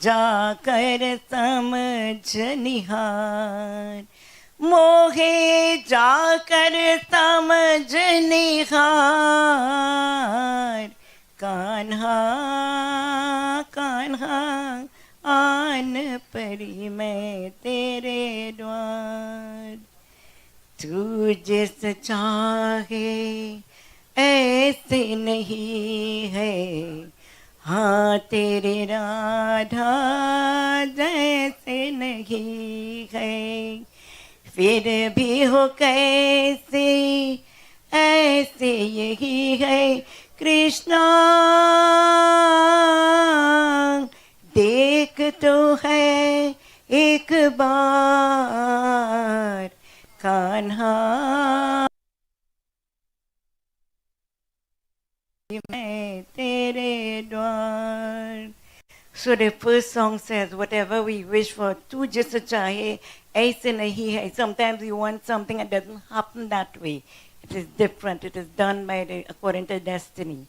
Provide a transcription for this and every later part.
जाकर समझ निहार, मोहे जाकर समझ निहार, कान्हा कान्हा आन परी मैं तेरे द्वार। तू जिस चाहे ऐसे नहीं है, हाँ तेरे राधा जैसे नहीं है, फिर भी हो कैसे ऐसे यही है कृष्णा। देख तो है एक बार कान्हा मैं तेरे द्वार। So the first song says, whatever we wish for, तू जैसा चाहे ऐसे नहीं है. Sometimes you want something and it doesn't happen that way. It is different. It is done by according to destiny.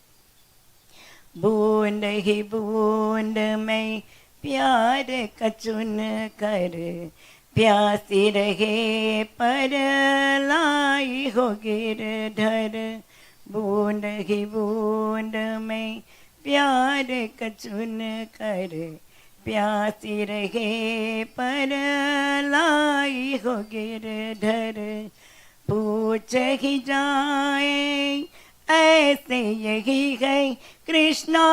बूंद ही बूंद में प्यार का चुन कर, प्यासी रहे पर लाई हो गिरधर। बूंद ही बूंद में प्यार का चुन कर, प्यासी रहे पर लाई हो गिरधर। पूछ ही जाए ऐसे यही है कृष्णा,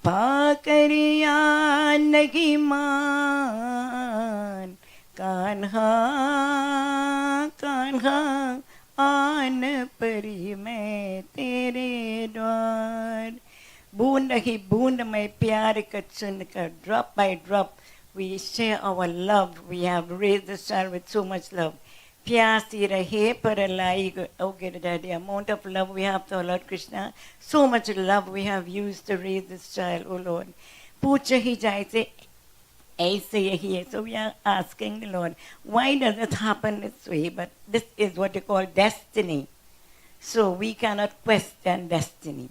पाकरिया नहीं मान। कान्हा कान्हा आन परी मैं तेरे द्वार। बूंद ही बूंद में प्यार का चुन कर, drop by drop we share our love. We have raised this child with so much love. प्यासी रहे पर लाई, oh Giridhar, the amount of love we have to Lord Krishna, so much love we have used to raise this child, oh Lord. पूछ ही जाए से ऐसे यही है. So we are asking the Lord, why does it happen this way? But this is what you call destiny. So we cannot question destiny.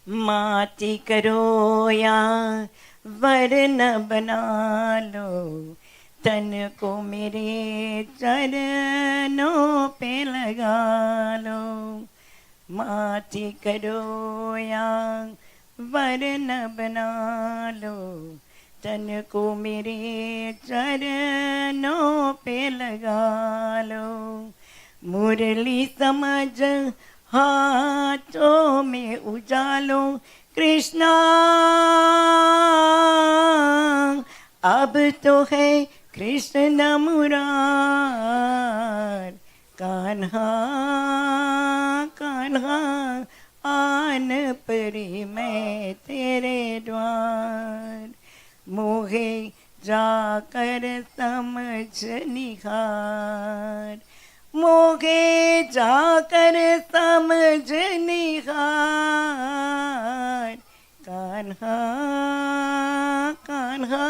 माटी करो या वरन बना लो, तन को मेरे चरणों पे लगा लो। माटी करो या वरन बना लो, तन को मेरे चरणों पे लगा लो। मुरली समझ हाथों में उजालो, कृष्णा अब तो है कृष्ण मुरार। कान्हा कान्हा आन परी मैं तेरे द्वार। मोहे जाकर समझ निहार, मोहे जाकर समझ निहार। कान्हा कान्हा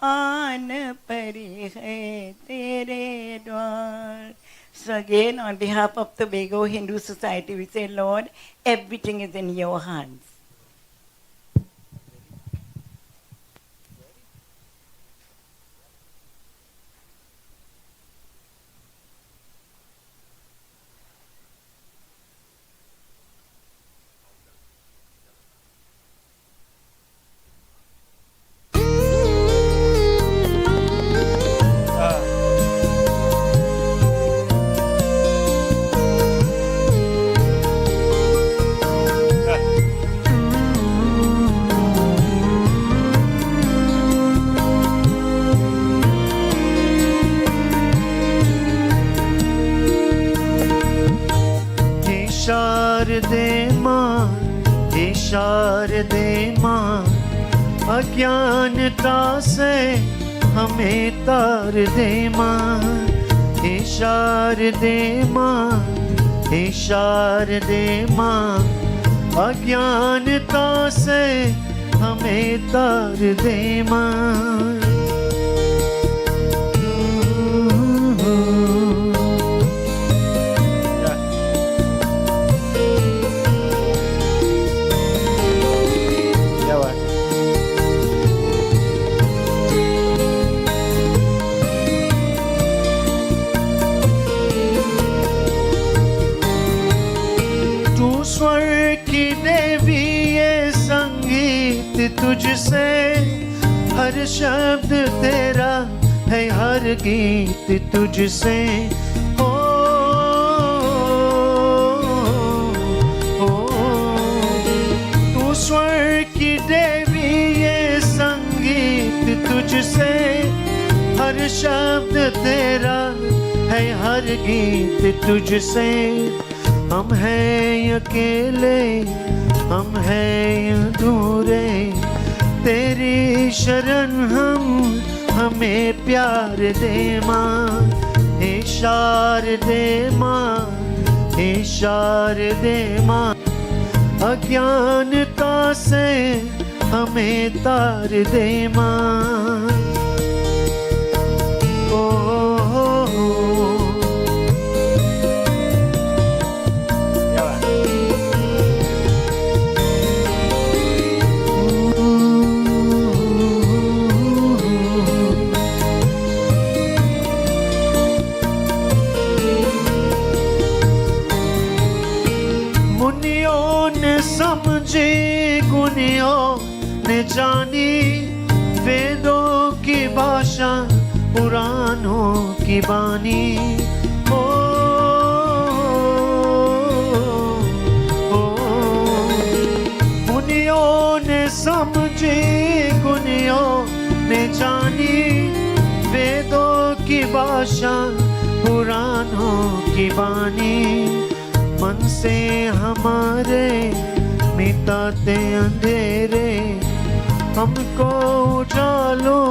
आन परी है तेरे द्वार। So again, on behalf of Tobago Hindu Society, we say, Lord, everything is in your hands. शारदे माँ, अज्ञानता से हमें तार दे माँ। हे शारदे माँ, हे शारदे माँ, अज्ञानता से हमें तार दे माँ। तुझसे, हर शब्द तेरा है हर गीत तुझसे। ओ, तू स्वर की देवी, ये संगीत तुझसे, हर शब्द तेरा है हर गीत तुझसे। हम हैं अकेले, हम हैं अधूरे, तेरी शरण हम, हमें प्यार दे माँ। हे शारदे माँ, हे शारदे माँ, अज्ञानता से हमें तार दे माँ। समझे गुनियों ने जानी, वेदों की भाषा पुराणों की बानी। ओ, मुनियों ने समझे गुनियों ने जानी, वेदों की भाषा पुराणों की बानी। मन से हमारे मिटाते अंधेरे, हमको उजालों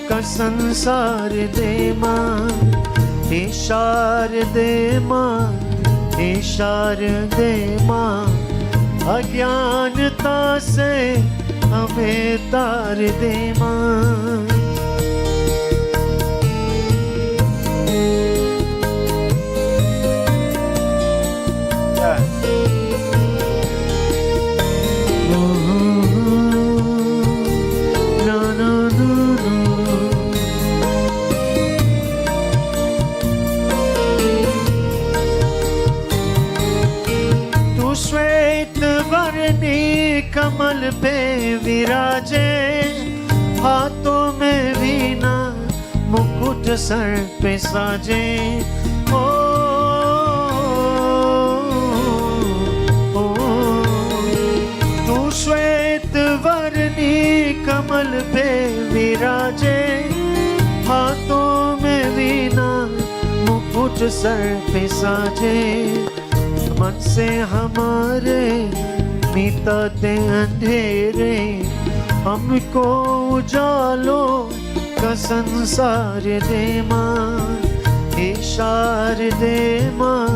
का संसार दे माँ। हे शारदे माँ, हे शारदे माँ, अज्ञानता से हमें तार दे माँ। कमल पे विराजे, हाथों में वीणा मुकुट सर पे साजे। ओ, ओ, तू श्वेत वर्णी कमल पे विराजे, हाथों में वीणा मुकुट सर पे साजे। मन से हमारे मिटाते अंधेरे, हमको उजालों का संसार दे माँ। हे शारदे माँ,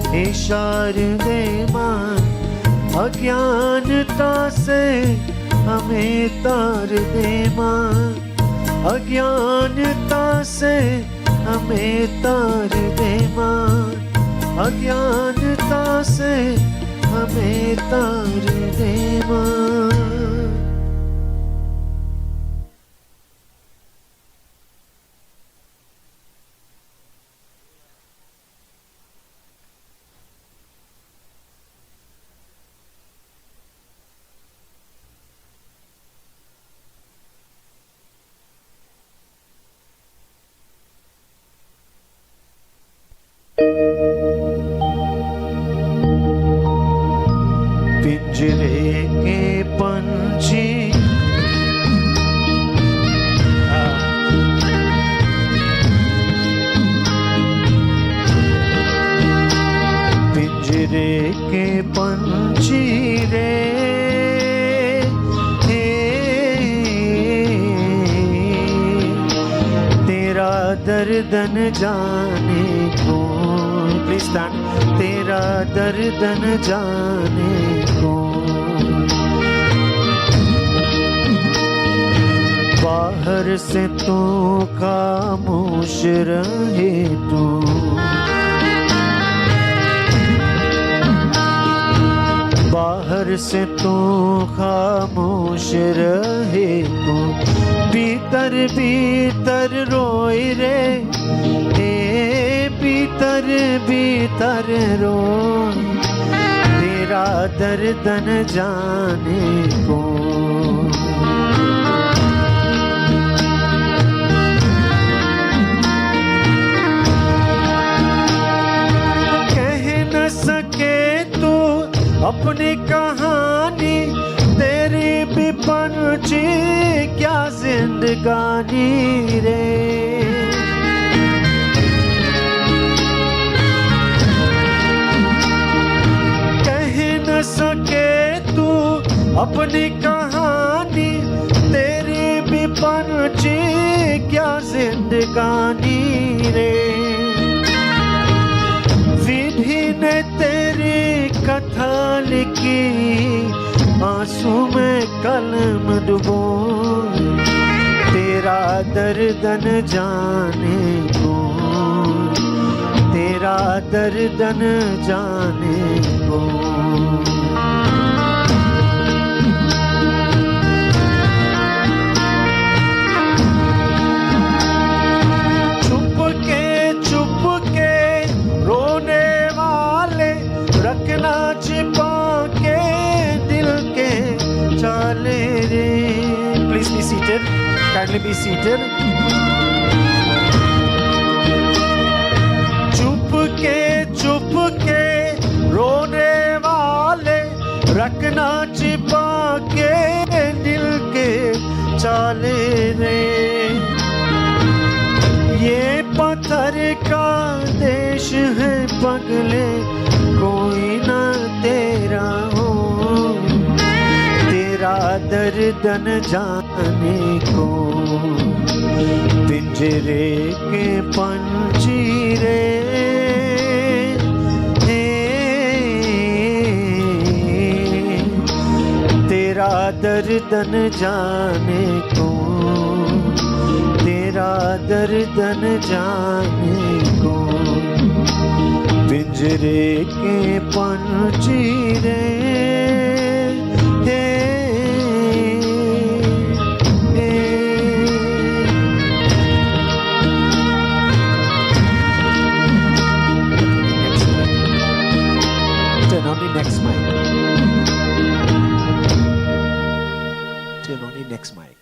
हे शारदे माँ, अज्ञानता से हमें तार दे माँ। अज्ञानता से हमें तार दे माँ। अज्ञानता से हमें तार दे माँ। पिंजरे के पंछी पिंजरे के पंछी रे, तेरा दर्द न जाने कौन, प्लीज स्टैंड, तेरा दर्द न जाने कौन। बाहर से तू खामोश रहे तू, बाहर से तू खामोश रहे तू, भीतर भीतर रोए रे, भीतर भीतर रो, तेरा दर्द न जाने को। अपनी कहानी तेरी भी पंछी क्या जिंदगानी रे कह न सके तू अपनी कहानी तेरी भी पंछी क्या जिंदगानी रे विधि ने तेरी कथा लिखी आंसू में कलम डुबो तेरा दर्द न जाने को तेरा दर्द न जाने को चुप के रोने वाले रखना छिपा के दिल के चाले रे Please be seated. Kindly be seated. चुप के रोने वाले रखना छिपा के दिल के चाले रे ये पत्थर का देश है पगले कोई ना तेरा हो तेरा दर्द न जाने को पिंजरे के पंछी रे तेरा दर्द न जाने को तेरा दर्द न जाने को पिंजरे के पंछी रे Turn on the next mic. Turn on the next mic.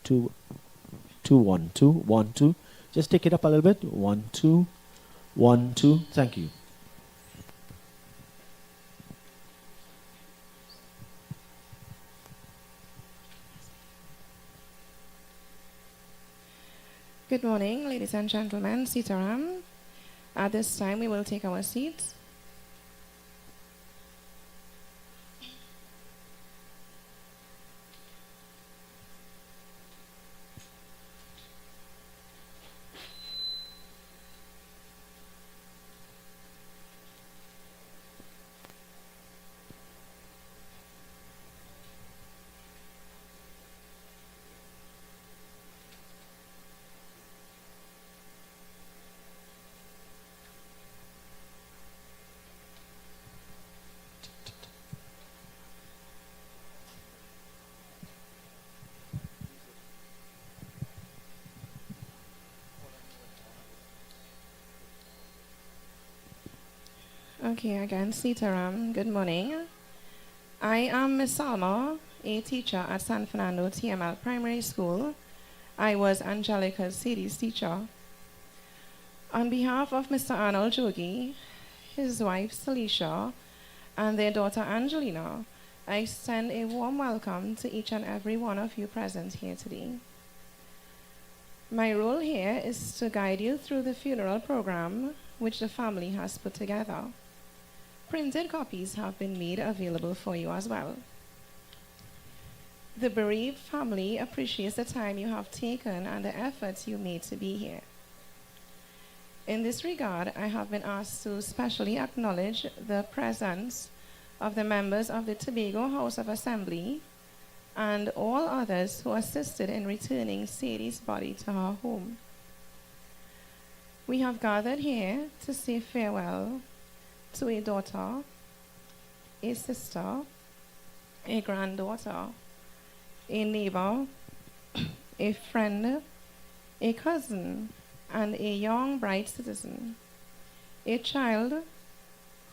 Two, 1 2 1 2. Just take it up a little bit. 1 2 1 2. Thank you. Good morning, ladies and gentlemen. Sitaram. At this time, we will take our seats. Okay, again, Sitaram. Good morning. I am Miss Salma, a teacher at San Fernando TML Primary School. I was Angelica Saydee's teacher. On behalf of Mr. Arnold Jogie, his wife Salisha, and their daughter Angelina, I extend a warm welcome to each and every one of you present here today. My role here is to guide you through the funeral program which the family has put together. Printed copies have been made available for you as well. The bereaved family appreciates the time you have taken and the efforts you made to be here. In this regard, I have been asked to specially acknowledge the presence of the members of the Tobago House of Assembly and all others who assisted in returning Saydee's body to her home. We have gathered here to say farewell to a daughter, a sister, a granddaughter, a neighbor, a friend, a cousin, and a young bright citizen, a child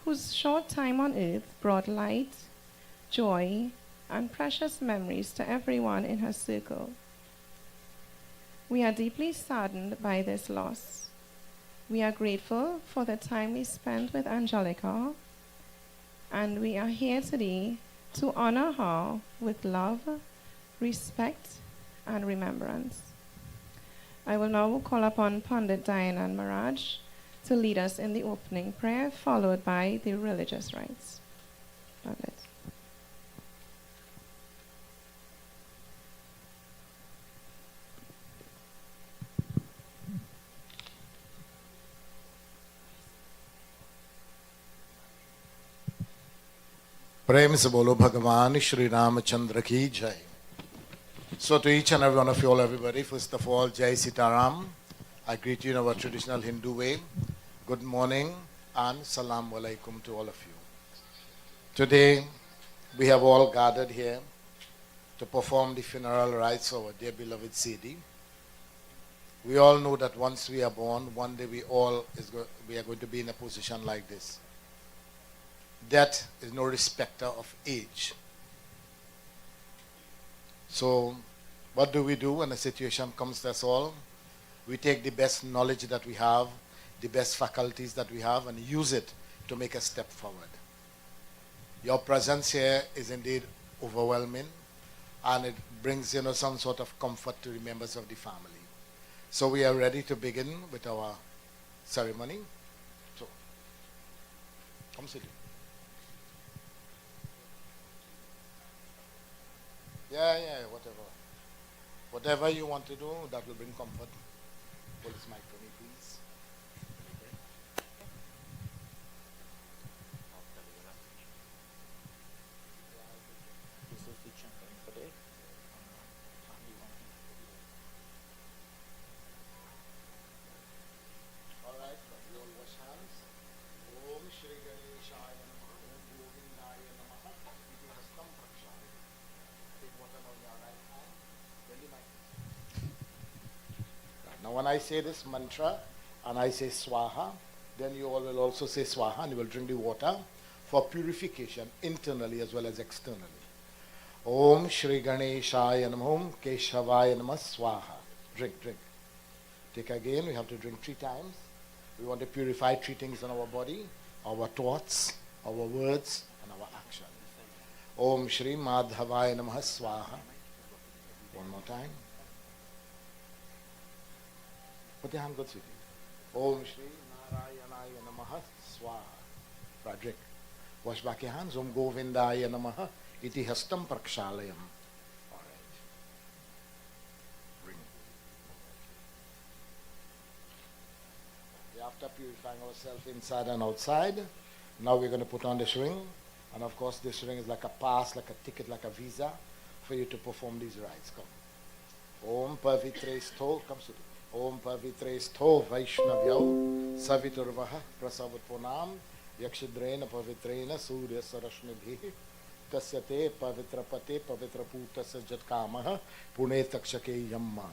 whose short time on earth brought light, joy, and precious memories to everyone in her circle. We are deeply saddened by this loss. We are grateful for the time we spent with Angelica, and we are here today to honor her with love, respect, and remembrance. I will now call upon Pandit Dayanand Maharaj to lead us in the opening prayer, followed by the religious rites. Pandit. प्रेम से बोलो भगवान श्री रामचंद्र की जय. So to each and every one of you all, everybody, first of all, Jai Sitaram. I greet you in our traditional Hindu way. Good morning and Salam Alaikum to all of you. Today, we have all gathered here to perform the funeral rites of our dear beloved Saydee. We all know that once we are born, one day we are going to be in a position like this. Death is no respecter of age. So, what do we do when a situation comes to us all? We take the best knowledge that we have, the best faculties that we have, and use it to make a step forward. Your presence here is indeed overwhelming, and it brings, some sort of comfort to the members of the family. So we are ready to begin with our ceremony. So, come sit. Yeah, whatever. Whatever you want to do, that will bring comfort. Hold this mic for me, please. All right, we all wash hands. Om Shri Ganeshaya Namaha, Om Govindaya Namaha, Iti Hastam Prakshaya. Take water on your right hand. Really mic. Now when I say this mantra and I say swaha, then you all will also say swaha and you will drink the water for purification internally as well as externally. Om Shri Ganeshaya Namaha, Om Keshavaya Namaha, swaha. Drink. Take again, we have to drink 3 times. We want to purify 3 things in our body, our thoughts, our words, and our actions. Om Shri Madhavaya Namaha, swaha. One more time. Put your hand, go sweetie. Om Shri Narayanaya Namaha, swaha. Right, drink. Wash back your hands. Om Govindaya Namaha, iti hastam prakshalayam. All right. Bring. After purifying ourselves inside and outside, now we're going to put on this ring. And of course, this ring is like a pass, like a ticket, like a visa for you to perform these rites. Come. Om Pavitreistho, come sit. Om Pavitreistho Vaishnavyo Saviturvaha Prasavutponam Yakshidrena Pavitrena Surya Sarashmibhi Tasyate Pavitrapate Pavitraputasya Jatkamaha Pune Takshake Yamma.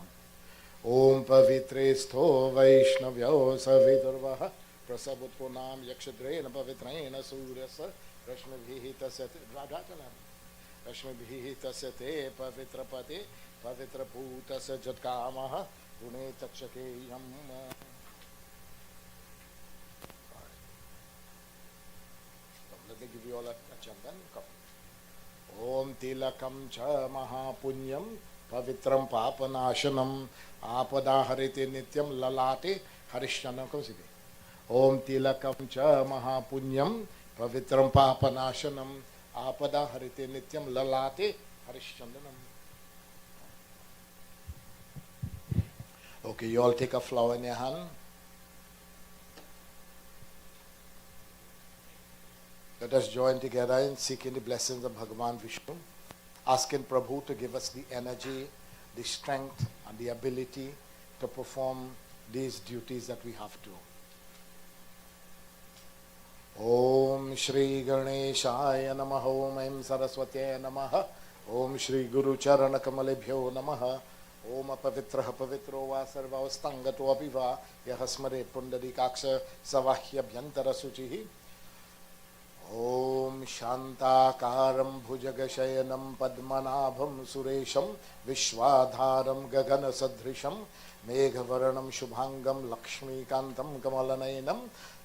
Om Pavitreistho Vaishnavyo Saviturvaha Prasavutponam Yakshidrena Pavitrena Surya Sarashmibhi Tasyate Rashmibhi Tasyate Pavitrapate Pavitraputasya Jatkamaha Pune Takshake Yamma. Let me give you all a chandan. Come. Om Tilakam Cha Mahapunyam Pavitram Papanashanam Apadaharite Nityam Lalate Harishanam. Come, Om Tilakam Cha Mahapunyam Pavitram Papanashanam Apadaharite Nityam Lalate Harishandanam. Okay, you all take a flower in your hand. Let us join together in seeking the blessings of Bhagavan Vishnu, asking Prabhu to give us the energy, the strength, and the ability to perform these duties that we have to. Om Shri Ganeshaya Namaha, Om Aim Saraswate Namaha, Om Shri Guru Charana Kamalebhyo Namaha, Om Pavitraha Pavitro Va Sarvavastangato Apiva Yahasmare Pundarikaksha Savahya Bhyantara Suchihi. Om Shantakaram Bhujagashayana Padmanabham Suresham Vishwadharam Gagana Sadrisham Meghavarnam Shubhangam Lakshmikantam Kamalaнаянam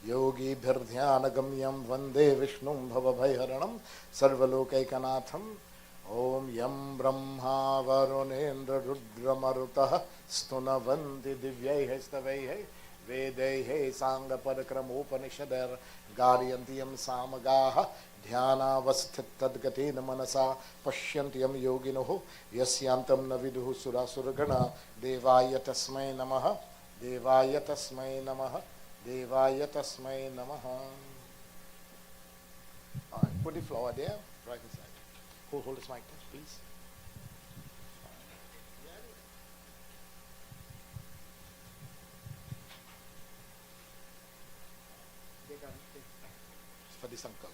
Yogi Bhirdhyanagamyam Vande Vishnum Bhavabhaiharanam Sarvalokaikanaatham Om Yam Brahma Varunendra Rudra Marutah Stunavanti Divyaihe Stavaihe Vedaihe Sangha Parakramopanisadar Garyantiyam Samagaha Dhyanavasthit Tadgatina Manasa Pashyantiyam Yoginoho Yasyantam Naviduhu Surasuragana Devaya Tasmai Namaha Devaya Tasmai Namaha Devaya Tasmai Namaha. Alright, put the flower there, right inside. Hold this mic, please. For this uncle.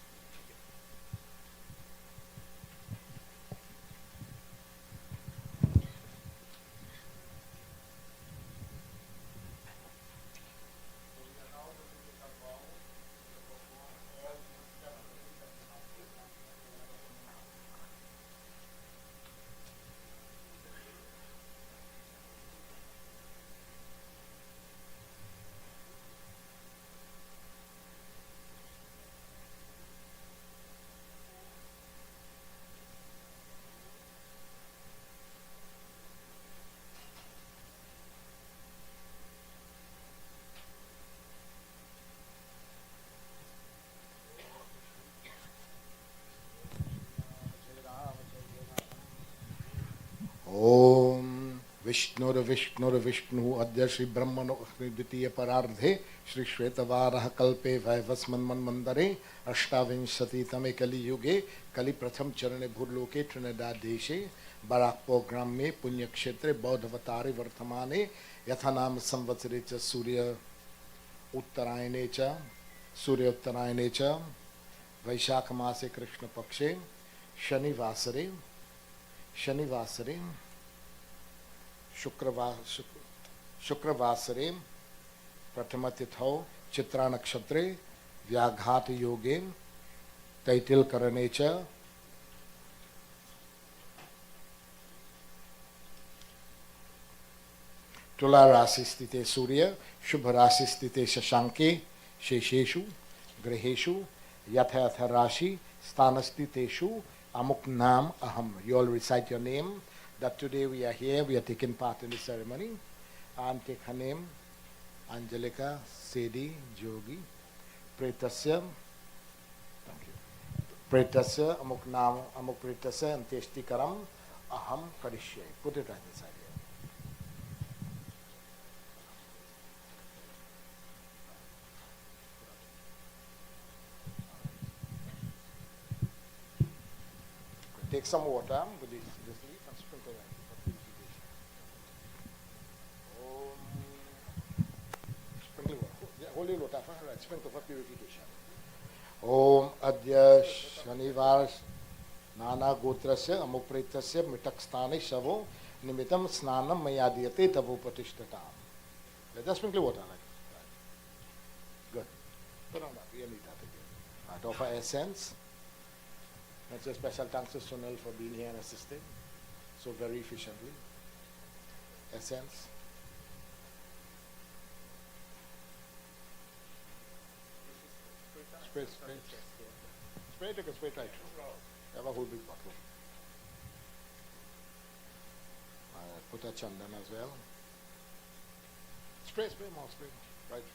Om Vishnur Vishnu Adya Shri Brahmano Akhniditiya Parardhe Shri Shvetavaraha Kalpe Vaivasman Mandare Ashtavinshati Tame Kali Yuge Kali Pratham Charane Bhurloke Trinidad Deshe Barrackpore Gram में पुण्य क्षेत्र बौद्ध अवतारे वर्तमाने यथानाम संवत्सरे च सूर्य उत्तरायणे च वैशाख मासे कृष्ण पक्षे शनिवासरे शुक्रवासरे प्रथम तिथौ चित्रा नक्षत्रे व्याघात योगे तैतिल करणे च तुला राशि स्थिते सूर्य शुभ राशि स्थिते शशांके शेषेषु ग्रहेषु यथ यथ राशि स्थान स्थितेषु amuk nam aham. You all recite your name. That today we are here, we are taking part in the ceremony. And take her name, Angelica Saydee Jogie. Pretasya, thank you. Pretasya amuk nam amuk pretasya anteshti karam aham karishye. Put it right inside here. Take some water with this leaf and sprinkle it for purification. Sprinkle water. Holy water, right? Sprinkle for purification. Om Adya Shanivar Nana Gotrasya Amupritasya Mitakstani Shavo Nimitam Snanam Mayadiyate Tavu Patishtatam. Let us sprinkle water like that. Good. Put on that. We need that again. Right, offer essence. That's a special thanks to Sunil for being here and assisting so very efficiently. Essence. Spray take a spray right. Have a whole big bottle. Put a chandan as well. Spray more, right.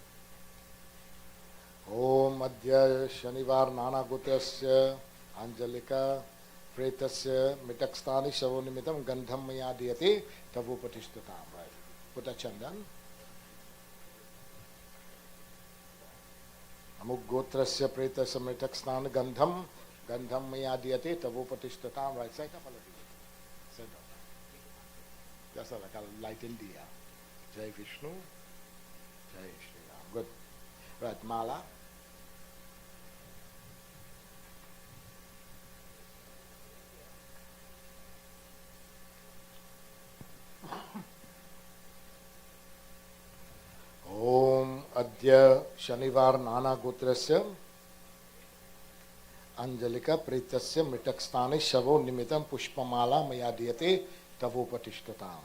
Om Adya Shanivar Nana Gutasya Angelica Pretasya Mitakstani Shavonimitam Gandham Maya Diyate Tavu Patishtatam. Right. Put a chandan. Amuk Gotrasya Pretasya Mitakstani Gandham Maya Diyate Tavu Patishtatam. Right. Set up a little bit. Set up. Just like a light in diya. Jai Vishnu. Jai Shri Ram. Good. Right. Mala. Om Adya Shanivar Nana Gotrasya Angelica Pretasya Mitakstane Shavo Nimitam Pushpamala Maya Diyate Tavopatishtatam.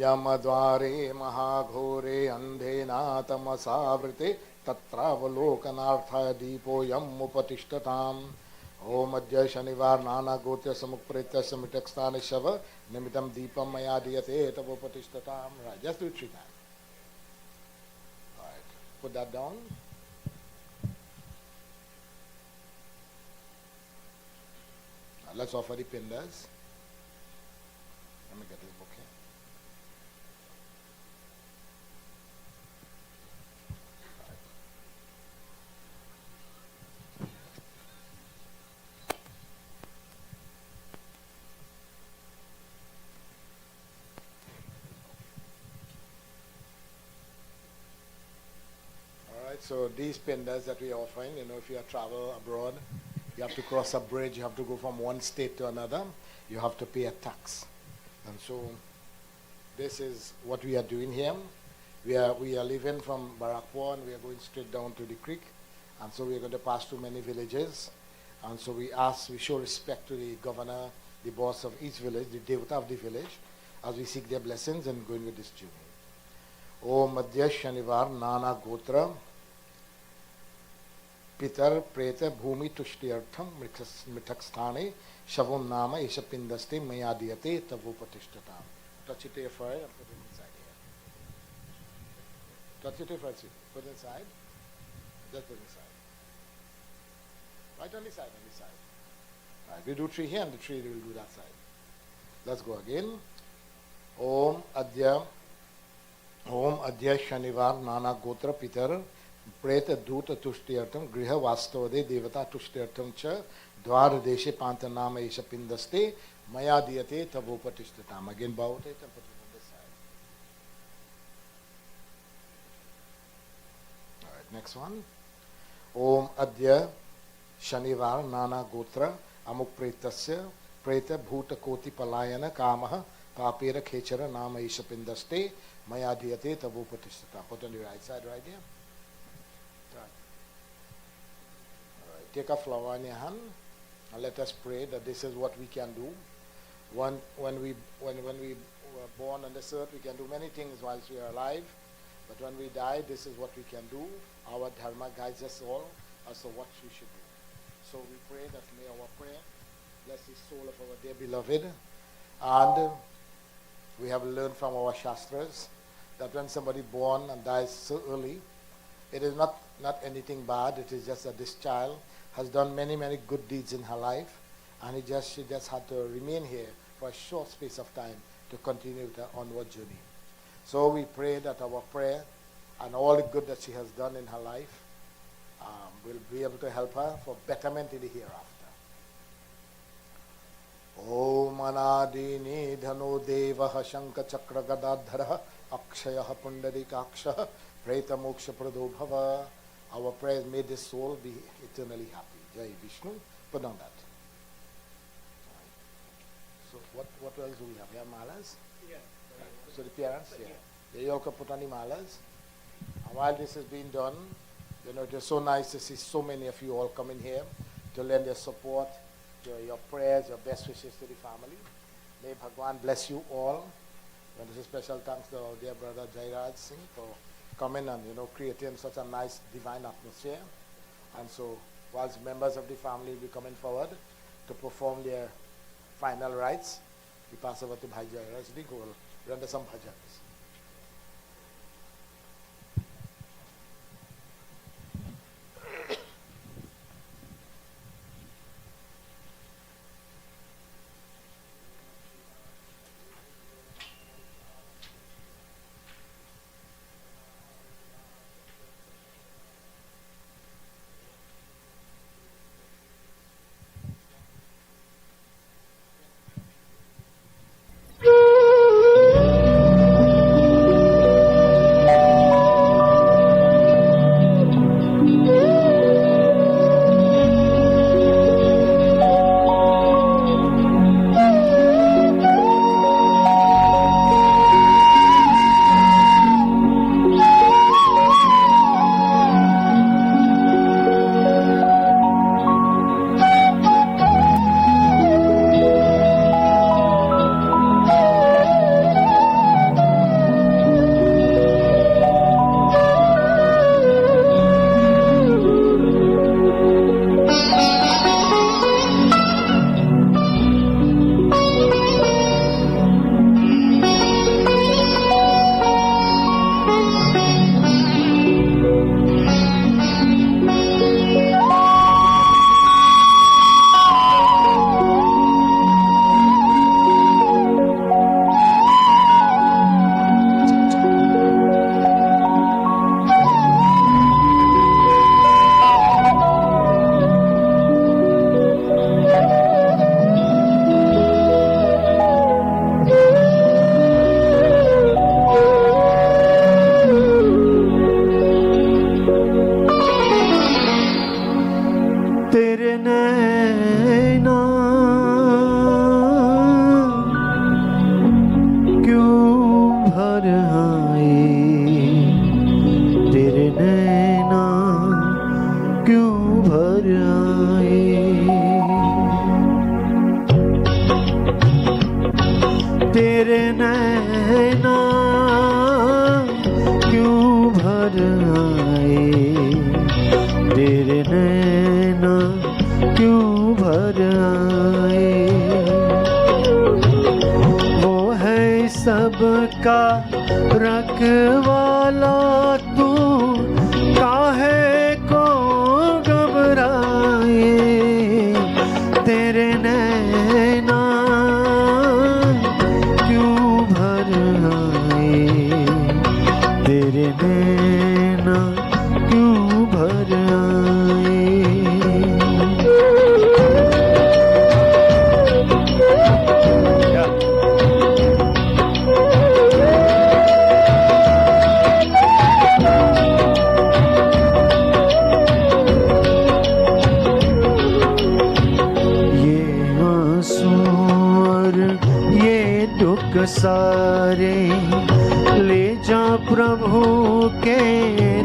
यमद्वारे महाघोरे अंधेनातमसावृते तत्रावलोकनार्थाय दीपोऽयम् उपतिष्ठताम् ओम अद्य शनिवार नाना गोत्र समुप्रेत्य समिटकस्थाने शव निमित्तं दीपं मया दीयते तव उपतिष्ठताम्. Right, just do it 3 times. All right, put that down. Now let's offer the pindas. Let me get this book here. So these pindas that we are offering, if you travel abroad, you have to cross a bridge, you have to go from one state to another, you have to pay a tax. And so this is what we are doing here. We are leaving from Barrackpore and we are going straight down to the creek. And so we are going to pass through many villages. And so we show respect to the governor, the boss of each village, the devata of the village, as we seek their blessings and going with this journey. Om Madhya Shanivar Nana Gotra Pitar Preta Bhumi Tushtyartham Mitakstane Shavon Nama Ishapindaste Mayadiyate Tavopatishtatam. Touch it here first and put it inside here. Touch it here first. Put it inside. Just put it inside. Right on the side, on the side. Right, we do 3 here and the 3 will do that side. Let's go again. Om Adya Shanivar Nana Gotra Pitar Preta Duta Tushtyartham Griha Vastavade Devata Tushtyartham Cha Dwar Deshe Pantanama Isha Pindaste Maya Diyate Tavopatishtatam. Again bow it and put it on this side. Alright, next one. Om Adya Shanivar Nana Gotra Amuk Pretasya Preta Bhuta Koti Palayana Kamaha Papira Khechara Nama Isha Pindaste Maya Diyate Tavopatishtatam. Put on the right side right here. Take a flower in your hand and let us pray that this is what we can do. When we were born on this earth, we can do many things whilst we are alive. But when we die, this is what we can do. Our dharma guides us all as to what we should do. So we pray that may our prayer bless the soul of our dear beloved. And we have learned from our Shastras that when somebody born and dies so early, it is not anything bad. It is just that this child has done many, many good deeds in her life, and she just had to remain here for a short space of time to continue the onward journey. So we pray that our prayer and all the good that she has done in her life will be able to help her for betterment in the hereafter. Om Anadini Dhano Devaha Shanka Chakra Gadadhara Akshayaha Pundarikakshaha Preta Moksha Prado Bhava. Our prayers, may this soul be eternally happy. Jai Vishnu. Put on that. Right. So what else do we have? We have malas? Yeah. So the parents? Yeah. You all can put on the malas. And while this is being done, it is so nice to see so many of you all coming here to lend your support, your prayers, your best wishes to the family. May Bhagwan bless you all. And this is special thanks to our dear brother Jairaj Singh for coming and creating such a nice divine atmosphere. And so whilst members of the family will be coming forward to perform their final rites, we pass over to Bhai Jairaj who will render some bhajans. भर आए, तेरे नैना क्यों भर आए। वो है सबका रखवाला, तू काहे को घबराए, तेरे नैना क्यों भर आए, तेरे नैना क्यों भर आए। सारे ले जा प्रभु के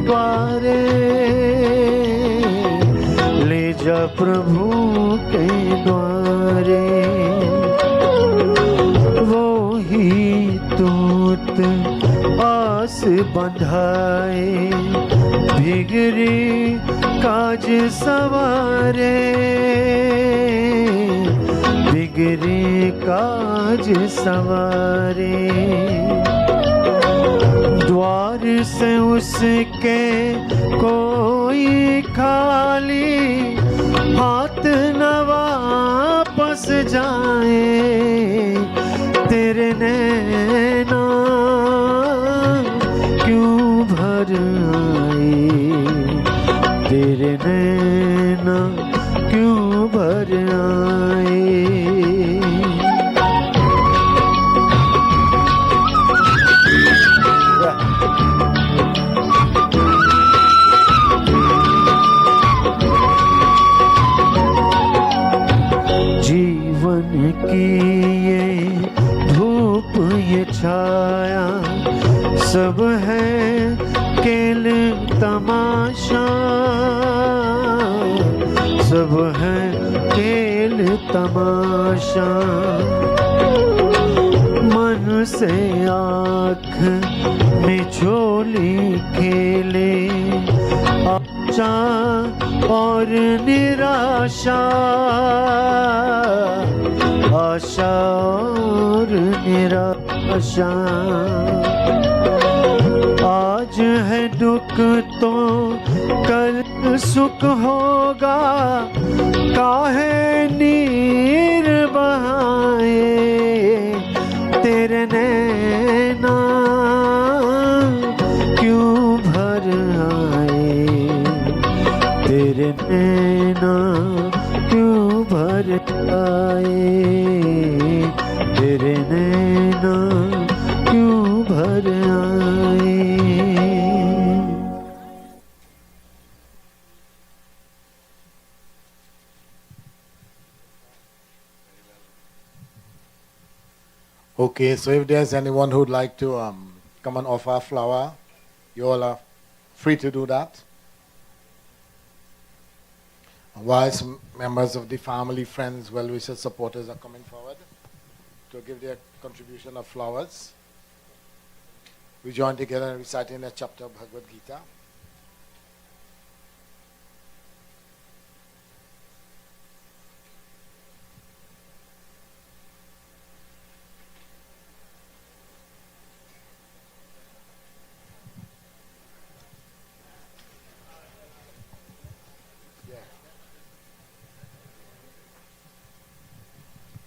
द्वारे, ले जा प्रभु के द्वारे। वो ही तूत आस बंधाए, भिगरी काज सवारे, बिगड़े काज सवारे। द्वार से उसके कोई खाली हाथ न वापस जाए, तेरे नैना क्यों भर आए, तेरे नैना क्यों भर आए। जीवन की ये धूप ये छाया, सब है खेल तमाशा, सब है खेल तमाशा। मन से आँख में झोली खेले, आशा और निराशा, आशा और निराशा। आज है दुख तो कल सुख होगा, काहे नीर बहाए, तेरे नैना क्यों भर आए, तेरे नैना क्यों भर आए, तेरे नैना क्यों भर आए। Okay, so if there's anyone who'd like to come and offer a flower, you all are free to do that. Whilst members of the family, friends, well-wishers, supporters are coming forward to give their contribution of flowers, we join together in reciting a chapter of Bhagavad Gita.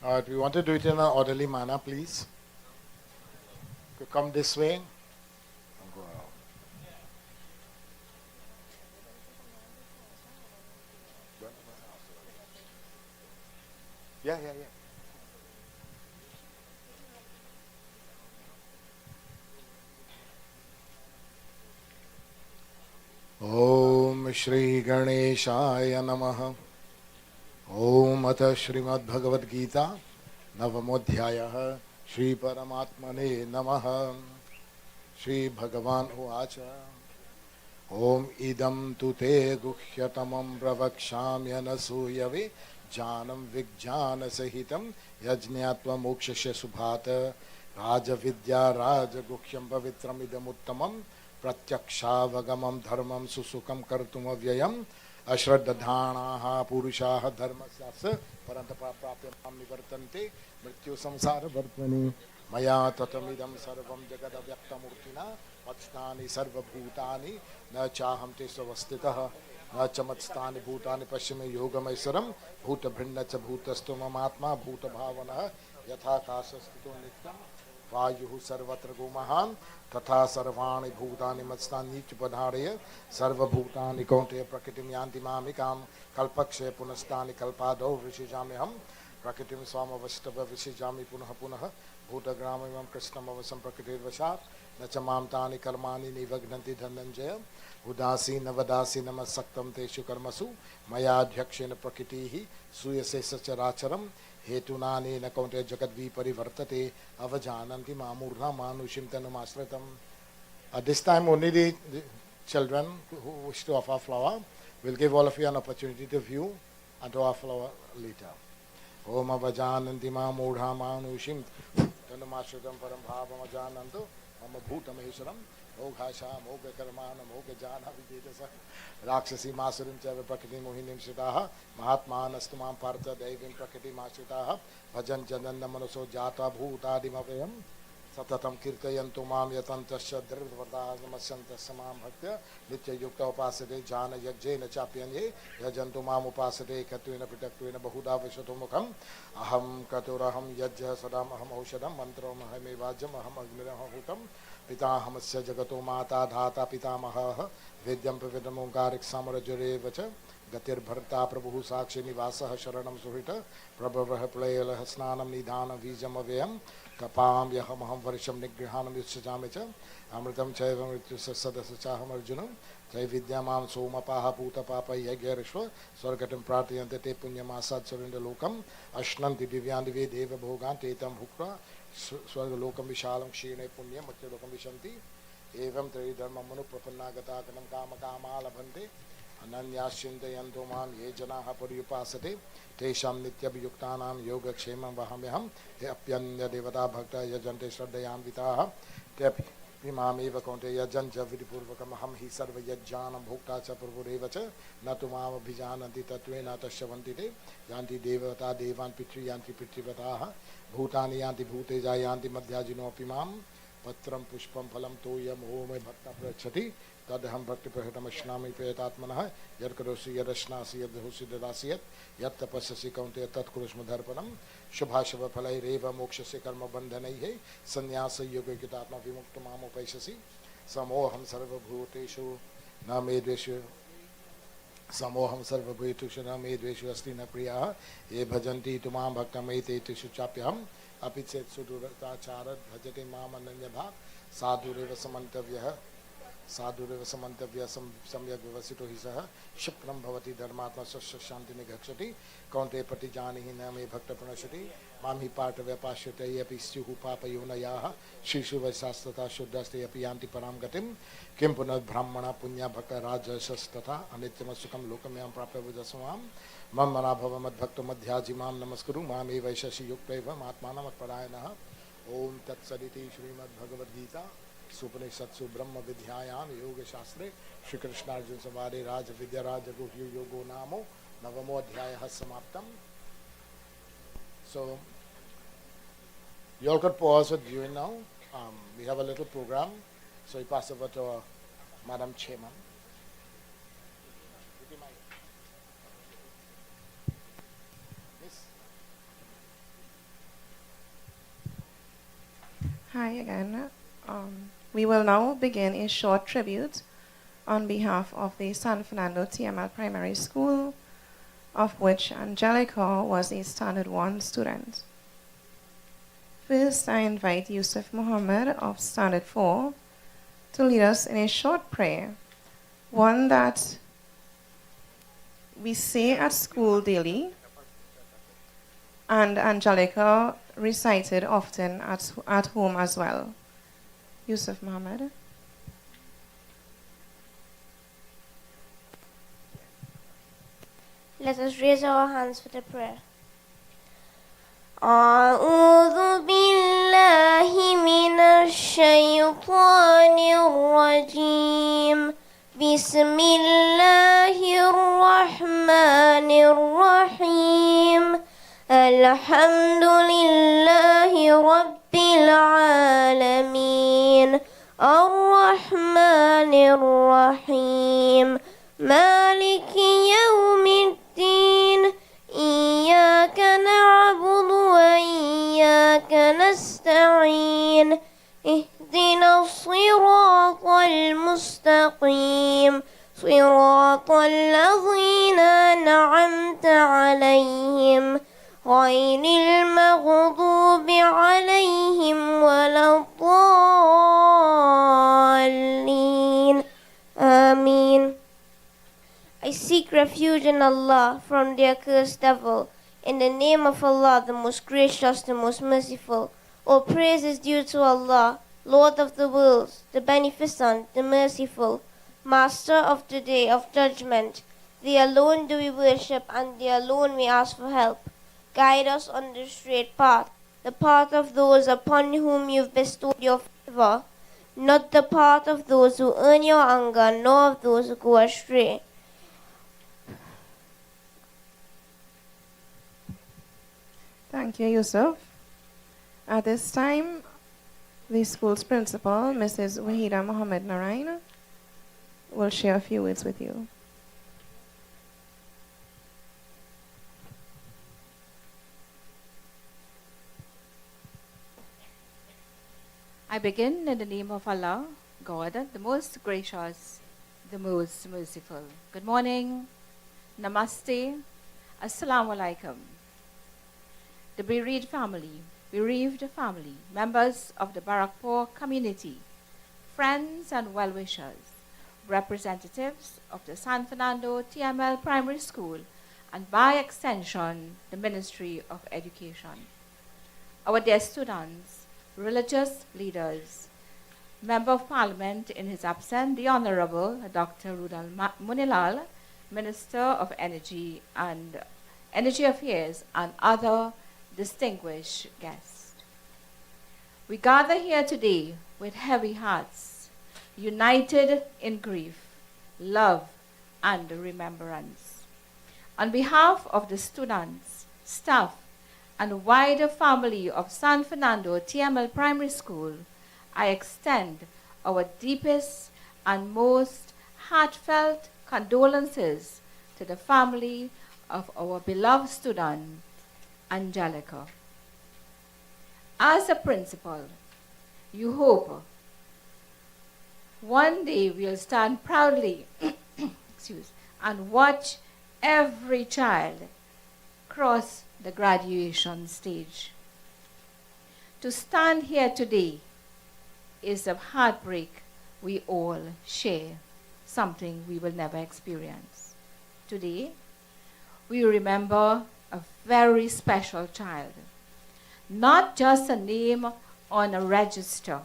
All right, we want to do it in an orderly manner, please. You come this way and go out. Yeah. Om Shri Ganeshaya Namaha. ओम अथ श्रीमद् भगवद गीता नवमोऽध्यायः श्री परमात्मने नमः। श्री भगवान उवाच ओम इदं तु ते गुह्यतमं प्रवक्ष्याम्यनसूयवे जानम विज्ञान सहितं यज्ञात्वा मोक्षस्य शुभात् राजविद्या राजगुह्यं पवित्रमिदमुत्तमं प्रत्यक्षावगमं धर्मं सुसुखं कर्तुमव्ययम् अश्रद्धानाः पुरुषाः धर्मस्यास्य परन्तपा प्राप्य मां निवर्तन्ते मृत्यु संसार वर्त्मनि मया ततमिदं सर्वं जगदव्यक्तमूर्तिना मत्स्थानि सर्वभूतानि न चाहं तेष्वस्थितः न च मत्स्थानि भूतानि पश्य मे योगमैश्वरं भूतभिन्न च भूतस्तु ममात्मा भूतभावनः यथाकाशस्थितो नित्यं वायुः सर्वत्र गुमहान् तथा सर्वाणि भूतानि मत्स्थानीचुपधारय सर्वभूतानि कौन्तेय प्रकृतिं यान्ति मामिकां कल्पक्षये पुनस्तानि कल्पादौ विसृजाम्यहं प्रकृतिं स्वामवष्टव विसृजामि पुनः पुनः भूतग्राममिमं कृष्णमवसं प्रकृतिर्वशात् न च मां तानि कर्माणि निबध्नन्ति धनञ्जय उदासीनवदासीनमसक्तं तेषु कर्मसु मयाध्यक्षेण प्रकृतिः सूयसे सचराचरं हेतुनानेन कौन्तेय जगद्विपरिवर्तते अवजानन्ति मामूर्धा मानुषीं तनुमाश्रितम्. At this time only the children who wish to offer flower will give all of you an opportunity to view and to offer flower later. Om avajananti mamudha manushim tanumaśritam param bhavam ajananto mama bhutameswaram moghasha mogakarmana mogajana videdasa rakshasi masurim cha prakriti mohinim sitaha mahatmanastu mam partha devim prakriti masitaha bhajan jananna manaso jata bhutadimavayam सततं कीर्तयन्तु मां यतन्तश्च दृढव्रताः नमस्यन्तः मां भक्त्या नित्ययुक्त उपासते जानयज्ञेन चाप्यन्ये यजन्तु माम् उपासते एकत्वेन पृथक्त्वेन बहुधा विशतो मुखम् अहं कतुरहं यज्ञः सदामहम् औषधं मन्त्रोऽहमे वाज्यम् अहम् अग्निरहूतं पिताहमस्य जगतो माता धाता पितामहः वेद्यं प्रविदमोङ्कारिक साम्राज्यरेव च गतिर्भर्ता प्रभुः साक्षी निवासः शरणं सुहृत प्रभवः प्रलयलः स्नानं निधानं बीजमव्ययं कपाम्यहमहं वर्षं निगृहानं युत्सजामि च अमृतं चैव मृत्युस्य सदस्य चाहम् अर्जुनं त्रैविद्या मां सोमपाः पूतपापयज्ञर्ष्व स्वर्गतिं प्रार्थयन्ते ते पुण्यमासात् सुरेन्द्रलोकम् अश्नन्ति दिव्यान् दिवे देवभोगान् ते तं भुक्त्वा स्वर्गलोकं विशालं क्षीणे पुण्यं मृत्युलोकं विशन्ति एवं त्रयीधर्ममनुप्रपन्नागतागनं कामकामा लभन्ते अनन्याश्चिन्तयन्तो मां ये जनाः पर्युपासते तेषां नित्यभियुक्तानां योगक्षेमं वहाम्यहम् अप्यन्यदेवता भक्ता यजन्ते श्रद्धयान्विताः ते मामेव कौन्तेय यजन्त विधिपूर्वकमहं हि सर्वयज्ञानं भोक्ता च प्रभुरेव च न तु मामभिजानन्ति तत्त्वेन तस्यवन्ति ते यान्ति देवता देवान् पितृ यान्ति पितृवताः भूतानि यान्ति भूतेजा यान्ति मध्याजिनोऽपि मां पत्रं पुष्पं फलं तोयं ओम भक्ता प्रयच्छति तदहं भक्तिप्रहृतमश्नामि प्रयतात्मनः यत्करोषि यदश्नासि यद्होषि ददासि यत् तपस्यसि कौन्तेय तत्कुरुष्मदर्पणं शुभाशुभफलैरेव मोक्षस्य कर्मबन्धनैः संन्यासयोगयुक्तात्मा विमुक्तो मामुपैष्यसि समोऽहं सर्वभूतेषु न मे द्वेषो समोऽहं सर्वभूतेषु न मे द्वेषो अस्ति न प्रियाः ये भजन्ति तु मां भक्तमेतेषु चाप्यहम् अपि चेत् सुदुरताचारः भजते मामनन्यभाक् साधुरेव समन्तव्यः सम्यक् व्यवसितो हि सः शुक्रं भवति धर्मात्मा स्वस्य शान्तिनिगच्छति कौन्तेय प्रतिजानीहि न मे भक्तप्रणश्यति मां हि पार्थव्यपाश्यते अपि स्युः पापयोनयाः शिशु वैशास्तथा शुद्धस्ते अपि यान्ति परां गतिं किं पुनः ब्राह्मणा पुण्या भक्तराजसस्तथा अनित्यमसुखं लोकमयं प्राप्य वजस्वां मम मना भव मद्भक्तो मध्याजि मां नमस्कुरु मामेवैषसि युक्तैव आत्मानमत्परायणः ओम तत्सदिति श्रीमद्भगवद्गीता सुपनिषत्सु ब्रह्म विद्यायां योगशास्त्रे श्रीकृष्णार्जुन संवादे राज विद्या राजगुह्य योगो नामो नवमो अध्यायः समाप्तम्. So you all could pause what you're doing now. We have a little program, so we pass over to Madam Chairman. Hi again. We will now begin a short tribute on behalf of the San Fernando TML Primary School, of which Angelica was a Standard 1 student. First, I invite Yusuf Muhammad of Standard 4 to lead us in a short prayer, one that we say at school daily, and Angelica recited often at home as well. Yusuf Muhammad. Let us raise our hands for the prayer. أعوذ بالله من الشيطان الرجيم بسم الله الرحمن الرحيم الحمد لله رب العالمين الرحمن الرحيم مالك يوم الدين إياك نعبد وإياك نستعين اهدنا الصراط المستقيم صراط الذين أنعمت عليهم غير المغضوب عليهم ولا الضالين آمين. I seek refuge in Allah from the accursed devil. In the name of Allah, the most gracious, the most merciful. All praise is due to Allah, Lord of the worlds, the beneficent, the merciful, Master of the day of judgment. Thee alone do we worship, and Thee alone we ask for help. Guide us on the straight path, the path of those upon whom You've bestowed Your favor, not the path of those who earn Your anger, nor of those who go astray. Thank you, Yusuf. At this time, the school's principal, Mrs. Wahida Mohammed Narain, will share a few words with you. I begin in the name of Allah, God, the most gracious, the most merciful. Good morning, Namaste, Assalamu alaikum. The bereaved family, members of the Barrackpore community, friends and well-wishers, representatives of the San Fernando TML Primary School, and by extension, the Ministry of Education. Our dear students, religious leaders, Member of Parliament in his absence, the Honorable Dr. Rudal Munilal, Minister of Energy and Energy Affairs, and other distinguished guests. We gather here today with heavy hearts, united in grief, love, and remembrance. On behalf of the students, staff, and wider family of San Fernando TML Primary School, I extend our deepest and most heartfelt condolences to the family of our beloved student, Angelica. As a principal, you hope one day we'll stand proudly and watch every child cross the graduation stage. To stand here today is a heartbreak we all share, something we will never experience. Today, we remember a very special child, not just a name on a register,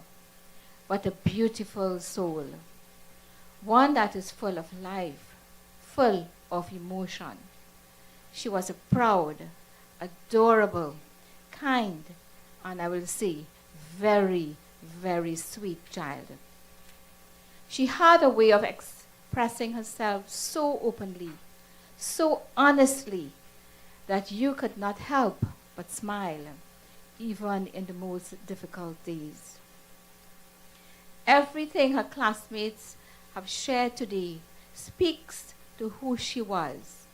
but a beautiful soul, one that is full of life, full of emotion. She was a proud, adorable, kind, and I will say very, very sweet child. She had a way of expressing herself so openly, so honestly, that you could not help but smile, even in the most difficult days. Everything her classmates have shared today speaks to who she was,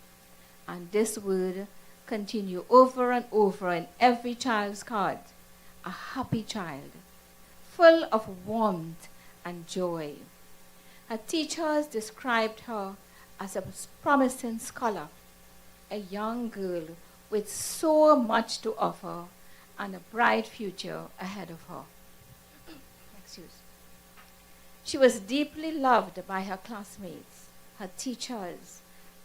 and this word continue over and over in every child's card: a happy child, full of warmth and joy. Her teachers described her as a promising scholar, a young girl with so much to offer and a bright future ahead of her. She was deeply loved by her classmates, her teachers,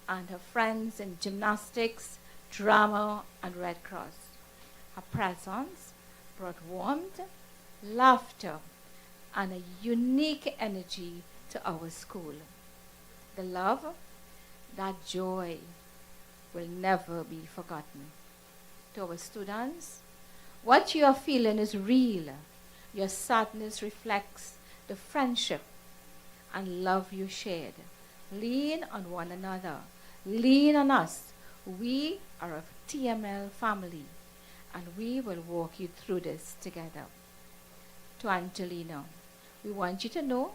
and her friends in gymnastics, drama, and Red Cross. Her presence brought warmth, laughter, and a unique energy to our school. The love, that joy, will never be forgotten. To our students, what you are feeling is real. Your sadness reflects the friendship and love you shared. Lean on one another. Lean on us. We are a TML family, and we will walk you through this together. To Angelina, we want you to know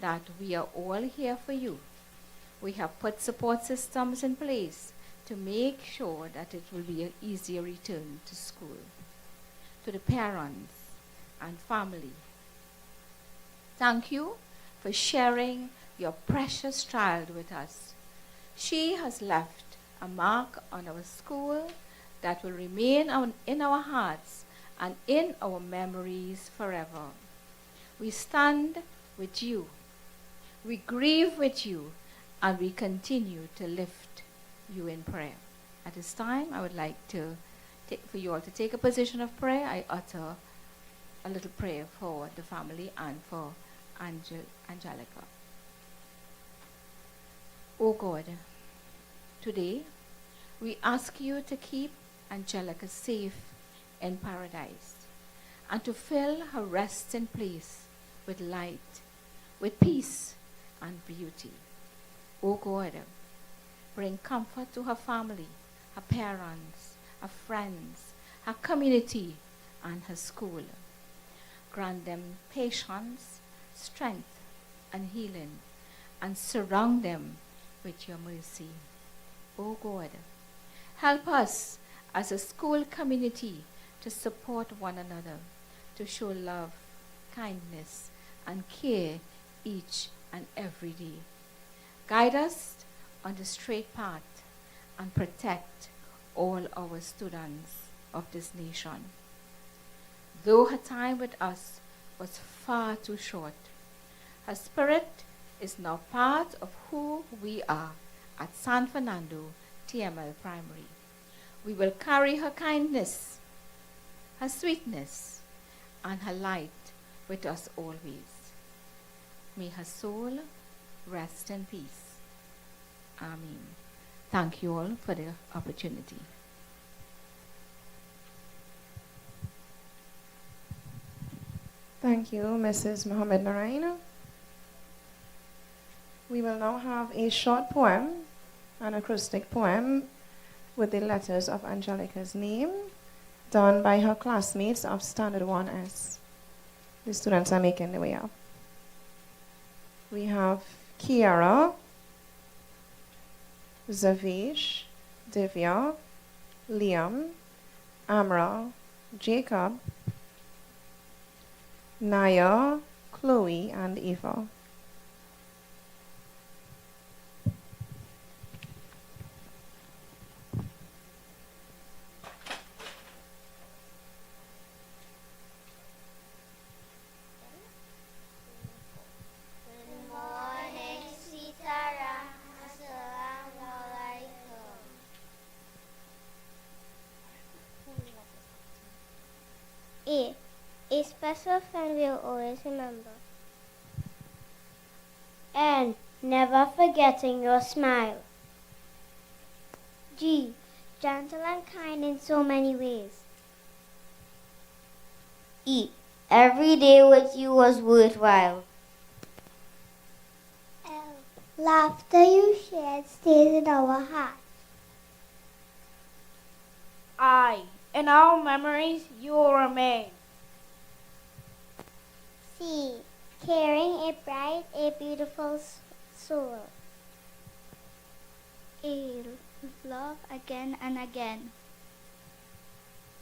that we are all here for you. We have put support systems in place to make sure that it will be an easier return to school. To the parents and family, thank you for sharing your precious child with us. She has left a mark on our school that will remain in our hearts and in our memories forever. We stand with you, we grieve with you, and we continue to lift you in prayer. At this time, I would like for you all to take a position of prayer. I utter a little prayer for the family and for Angelica. Oh God, today we ask you to keep Angelica safe in paradise and to fill her resting place with light, with peace and beauty. Oh God, bring comfort to her family, her parents, her friends, her community, and her school. Grant them patience, strength, and healing, and surround them with your mercy. Oh God, help us as a school community to support one another, to show love, kindness, and care each and every day. Guide us on the straight path and protect all our students of this nation. Though her time with us was far too short, her spirit is now part of who we are at San Fernando TML Primary. We will carry her kindness, her sweetness, and her light with us always. May her soul rest in peace. Amen. Thank you all for the opportunity. Thank you, Mrs. Mohammed Naraina. We will now have a short poem, an acoustic poem with the letters of Angelica's name, done by her classmates of Standard 1S. The students are making their way up. We have Kiara, Zavish, Divya, Liam, Amra, Jacob, Naya, Chloe, and Eva. A special friend we'll always remember. N, never forgetting your smile. G, gentle and kind in so many ways. E, every day with you was worthwhile. L, laughter you shared stays in our hearts. I, in our memories you will remain. C, carrying a bright, a beautiful soul. A, love again and again.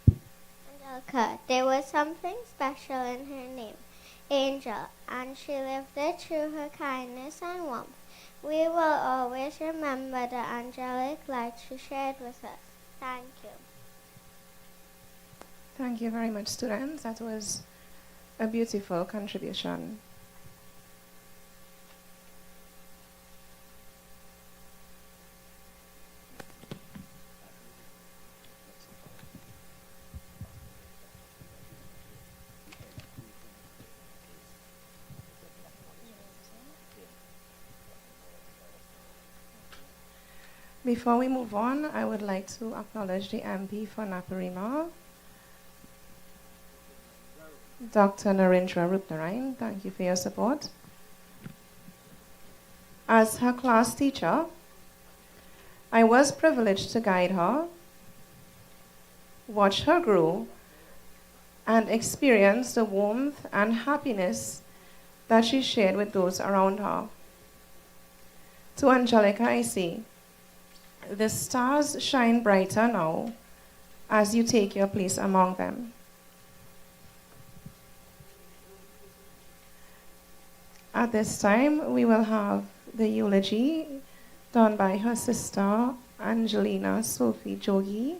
Angelica, there was something special in her name, Angel, and she lived it through her kindness and warmth. We will always remember the angelic light she shared with us. Thank you. Thank you very much, students. That was a beautiful contribution. Before we move on, I would like to acknowledge the MP for Naparima. Dr. Narendra Rupnarayan, thank you for your support. As her class teacher, I was privileged to guide her, watch her grow, and experience the warmth and happiness that she shared with those around her. To Angelica, I say, the stars shine brighter now as you take your place among them. At this time, we will have the eulogy done by her sister, Angelica Saydee Jogie,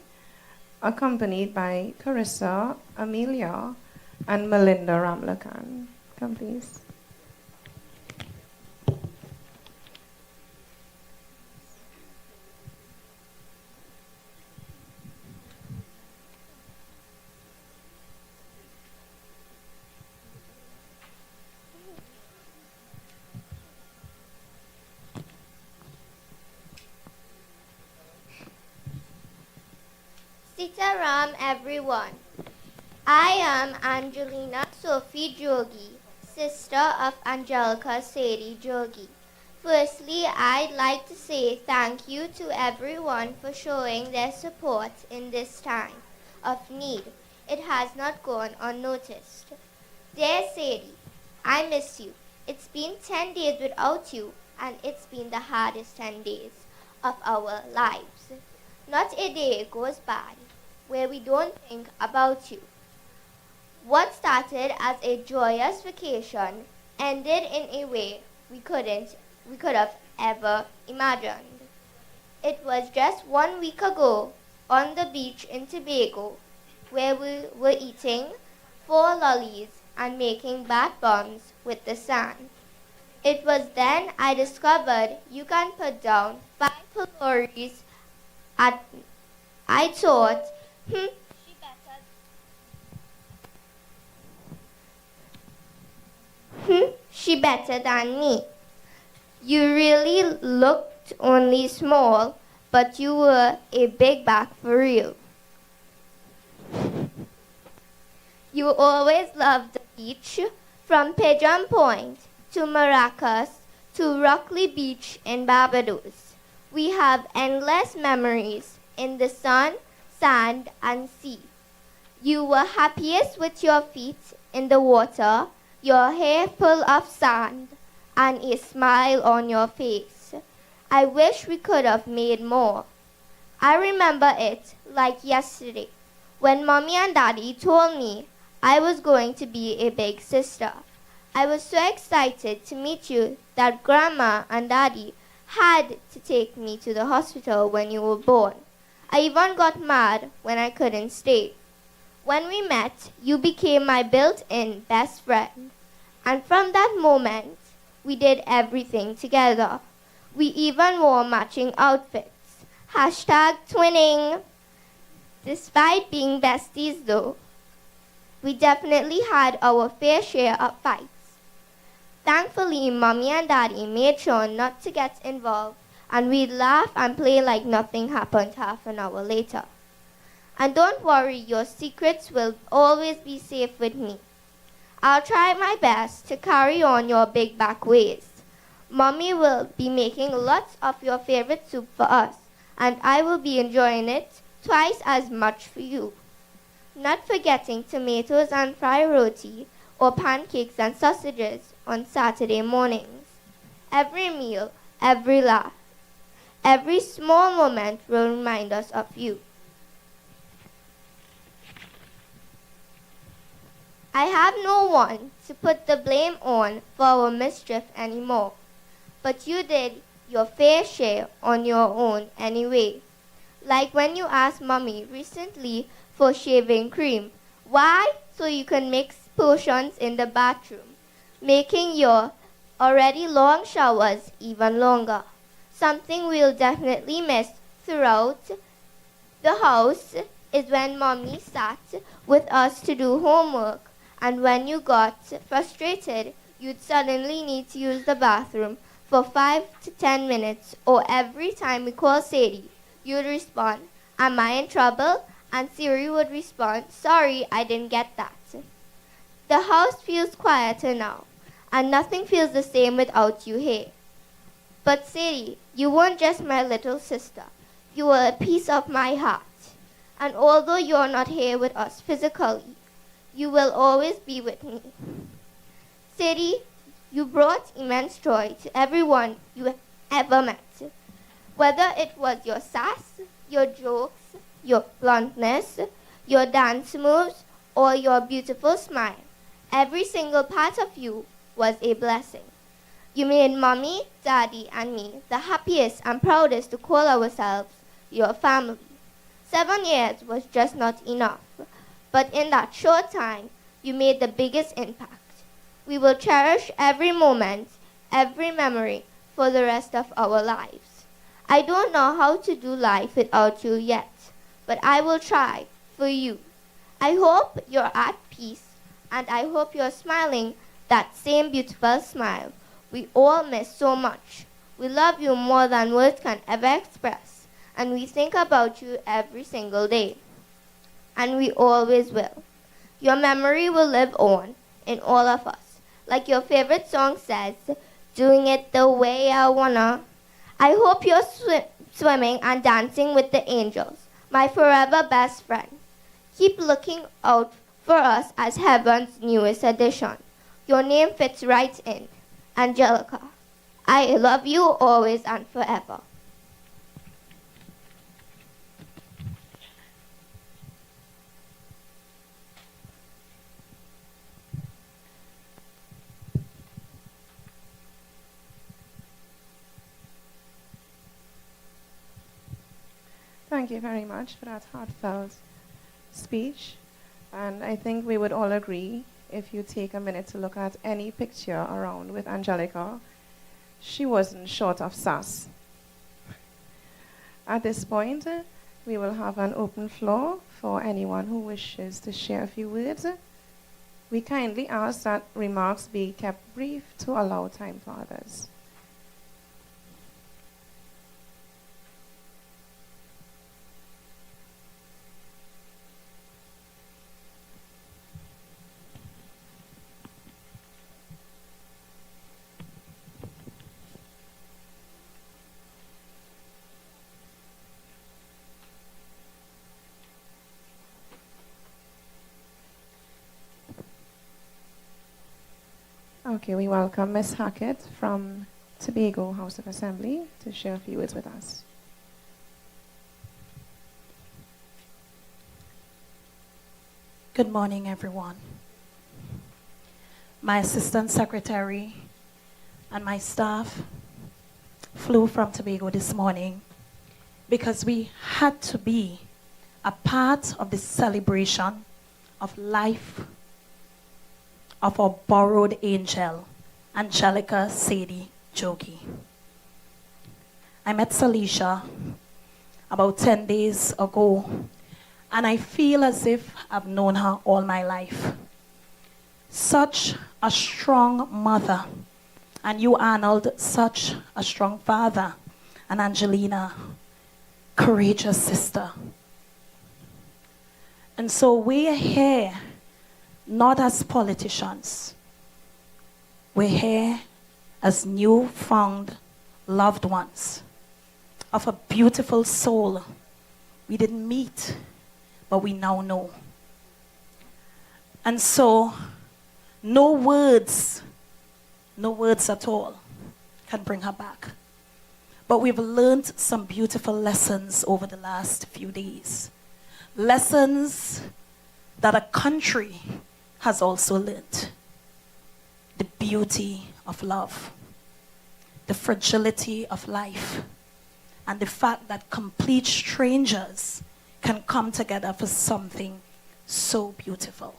accompanied by Carissa, Amelia, and Melinda Ramlakan. Come, please. Sitaram, everyone. I am Angelica Saydee Jogie, sister of Angelica Saydee Jogie. Firstly, I'd like to say thank you to everyone for showing their support in this time of need. It has not gone unnoticed. Dear Saydee, I miss you. It's been 10 days without you, and it's been the hardest 10 days of our lives. Not a day goes by where we don't think about you. What started as a joyous vacation ended in a way we could have ever imagined. It was just 1 week ago on the beach in Tobago where we were eating 4 lollies and making bath bombs with the sand. It was then I discovered you can put down 5 calories at I thought, she better than me. You really looked only small, but you were a big bag for real. You always loved the beach, from Pigeon Point to Maracas to Rocky Beach in Barbados. We have endless memories in the sun, sand, and sea. You were happiest with your feet in the water, your hair full of sand, and a smile on your face. I wish we could have made more. I remember it like yesterday, when Mommy and Daddy told me I was going to be a big sister. I was so excited to meet you that Grandma and Daddy had to take me to the hospital when you were born. I even got mad when I couldn't stay. When we met, you became my built-in best friend. And from that moment, we did everything together. We even wore matching outfits. #twinning. Despite being besties though, we definitely had our fair share of fights. Thankfully, Mommy and Daddy made sure not to get involved, and we'd laugh and play like nothing happened half an hour later. And don't worry, your secrets will always be safe with me. I'll try my best to carry on your big back ways. Mommy will be making lots of your favorite soup for us, and I will be enjoying it twice as much for you. Not forgetting tomatoes and fried roti or pancakes and sausages on Saturday mornings. Every meal, every laugh, every small moment will remind us of you. I have no one to put the blame on for our mischief anymore, but you did your fair share on your own anyway. Like when you asked Mommy recently for shaving cream. Why? So you can mix potions in the bathroom, making your already long showers even longer. Something we'll definitely miss throughout the house is when Mommy sat with us to do homework, and when you got frustrated, you'd suddenly need to use the bathroom for 5 to 10 minutes, or every time we call Sadie, you'd respond, "Am I in trouble?" And Siri would respond, "Sorry, I didn't get that." The house feels quieter now, and nothing feels the same without you here. But Saydee, you weren't just my little sister. You were a piece of my heart. And although you're not here with us physically, you will always be with me. Saydee, you brought immense joy to everyone you ever met. Whether it was your sass, your jokes, your bluntness, your dance moves, or your beautiful smile, every single part of you was a blessing. You made Mommy, Daddy, and me the happiest and proudest to call ourselves your family. 7 years was just not enough, but in that short time, you made the biggest impact. We will cherish every moment, every memory for the rest of our lives. I don't know how to do life without you yet, but I will try for you. I hope you're at peace, and I hope you're smiling that same beautiful smile we all miss so much. We love you more than words can ever express, and we think about you every single day. And we always will. Your memory will live on in all of us. Like your favorite song says, doing it the way I wanna. I hope you're swimming and dancing with the angels, my forever best friend. Keep looking out for us as heaven's newest addition. Your name fits right in, Angelica. I love you always and forever. Thank you very much for that heartfelt speech. And I think we would all agree, if you take a minute to look at any picture around with Angelica, she wasn't short of sass. At this point, we will have an open floor for anyone who wishes to share a few words. We kindly ask that remarks be kept brief to allow time for others. Okay, we welcome Ms. Hackett from Tobago House of Assembly to share a few words with us. Good morning, everyone. My assistant secretary and my staff flew from Tobago this morning because we had to be a part of the celebration of life of our borrowed angel, Angelica Saydee Jogie. I met Salisha about 10 days ago, and I feel as if I've known her all my life. Such a strong mother, and you, Arnold, such a strong father, and Angelina, courageous sister. And so we're here not as politicians. We're here as newfound loved ones of a beautiful soul we didn't meet, but we now know. And so, no words at all can bring her back. But we've learned some beautiful lessons over the last few days. Lessons that a country has also learned. The beauty of love, the fragility of life, and the fact that complete strangers can come together for something so beautiful.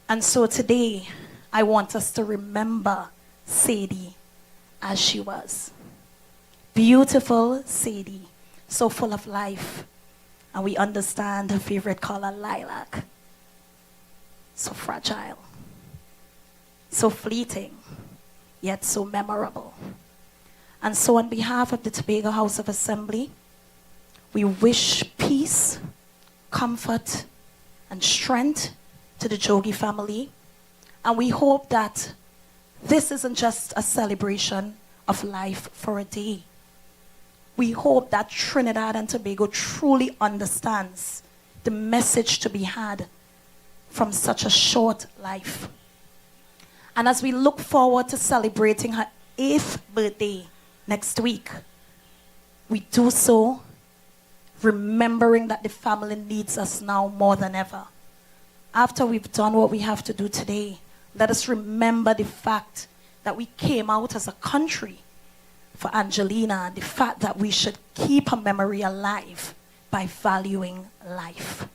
And so today, I want us to remember Saydee as she was. Beautiful Saydee, so full of life. And we understand her favorite color, lilac. So fragile, so fleeting, yet so memorable. And so on behalf of the Tobago House of Assembly, we wish peace, comfort, and strength to to the Jogie family. And we hope that this isn't just a celebration of life for a day. We hope that Trinidad and Tobago truly understands the message to be had from such a short life. And as we look forward to celebrating her 8th birthday next week, we do so remembering that the family needs us now more than ever. After we've done what we have to do today, let us remember the fact that we came out as a country for Angelina, and the fact that we should keep her memory alive by valuing life.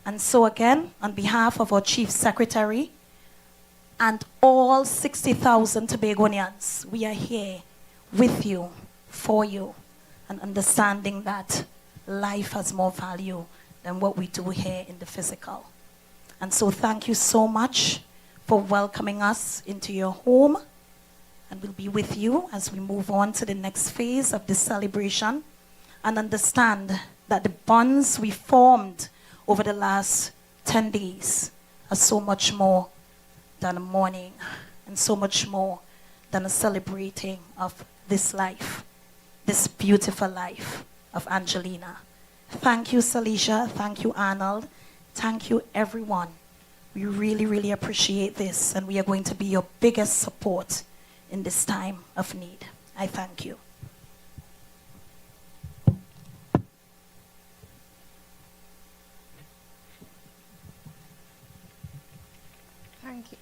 And so again, on behalf of our Chief Secretary and all 60,000 Tobagonians, we are here with you, for you, and understanding that life has more value than what we do here in the physical. And so thank you so much for welcoming us into your home, and we'll be with you as we move on to the next phase of this celebration, and understand that the bonds we formed over the last 10 days are so much more than a mourning, and so much more than a celebrating of this life, this beautiful life of Angelina. Thank you, Salisha. Thank you, Arnold. Thank you, everyone. We really, really appreciate this, and we are going to be your biggest support in this time of need. I thank you. Thank you.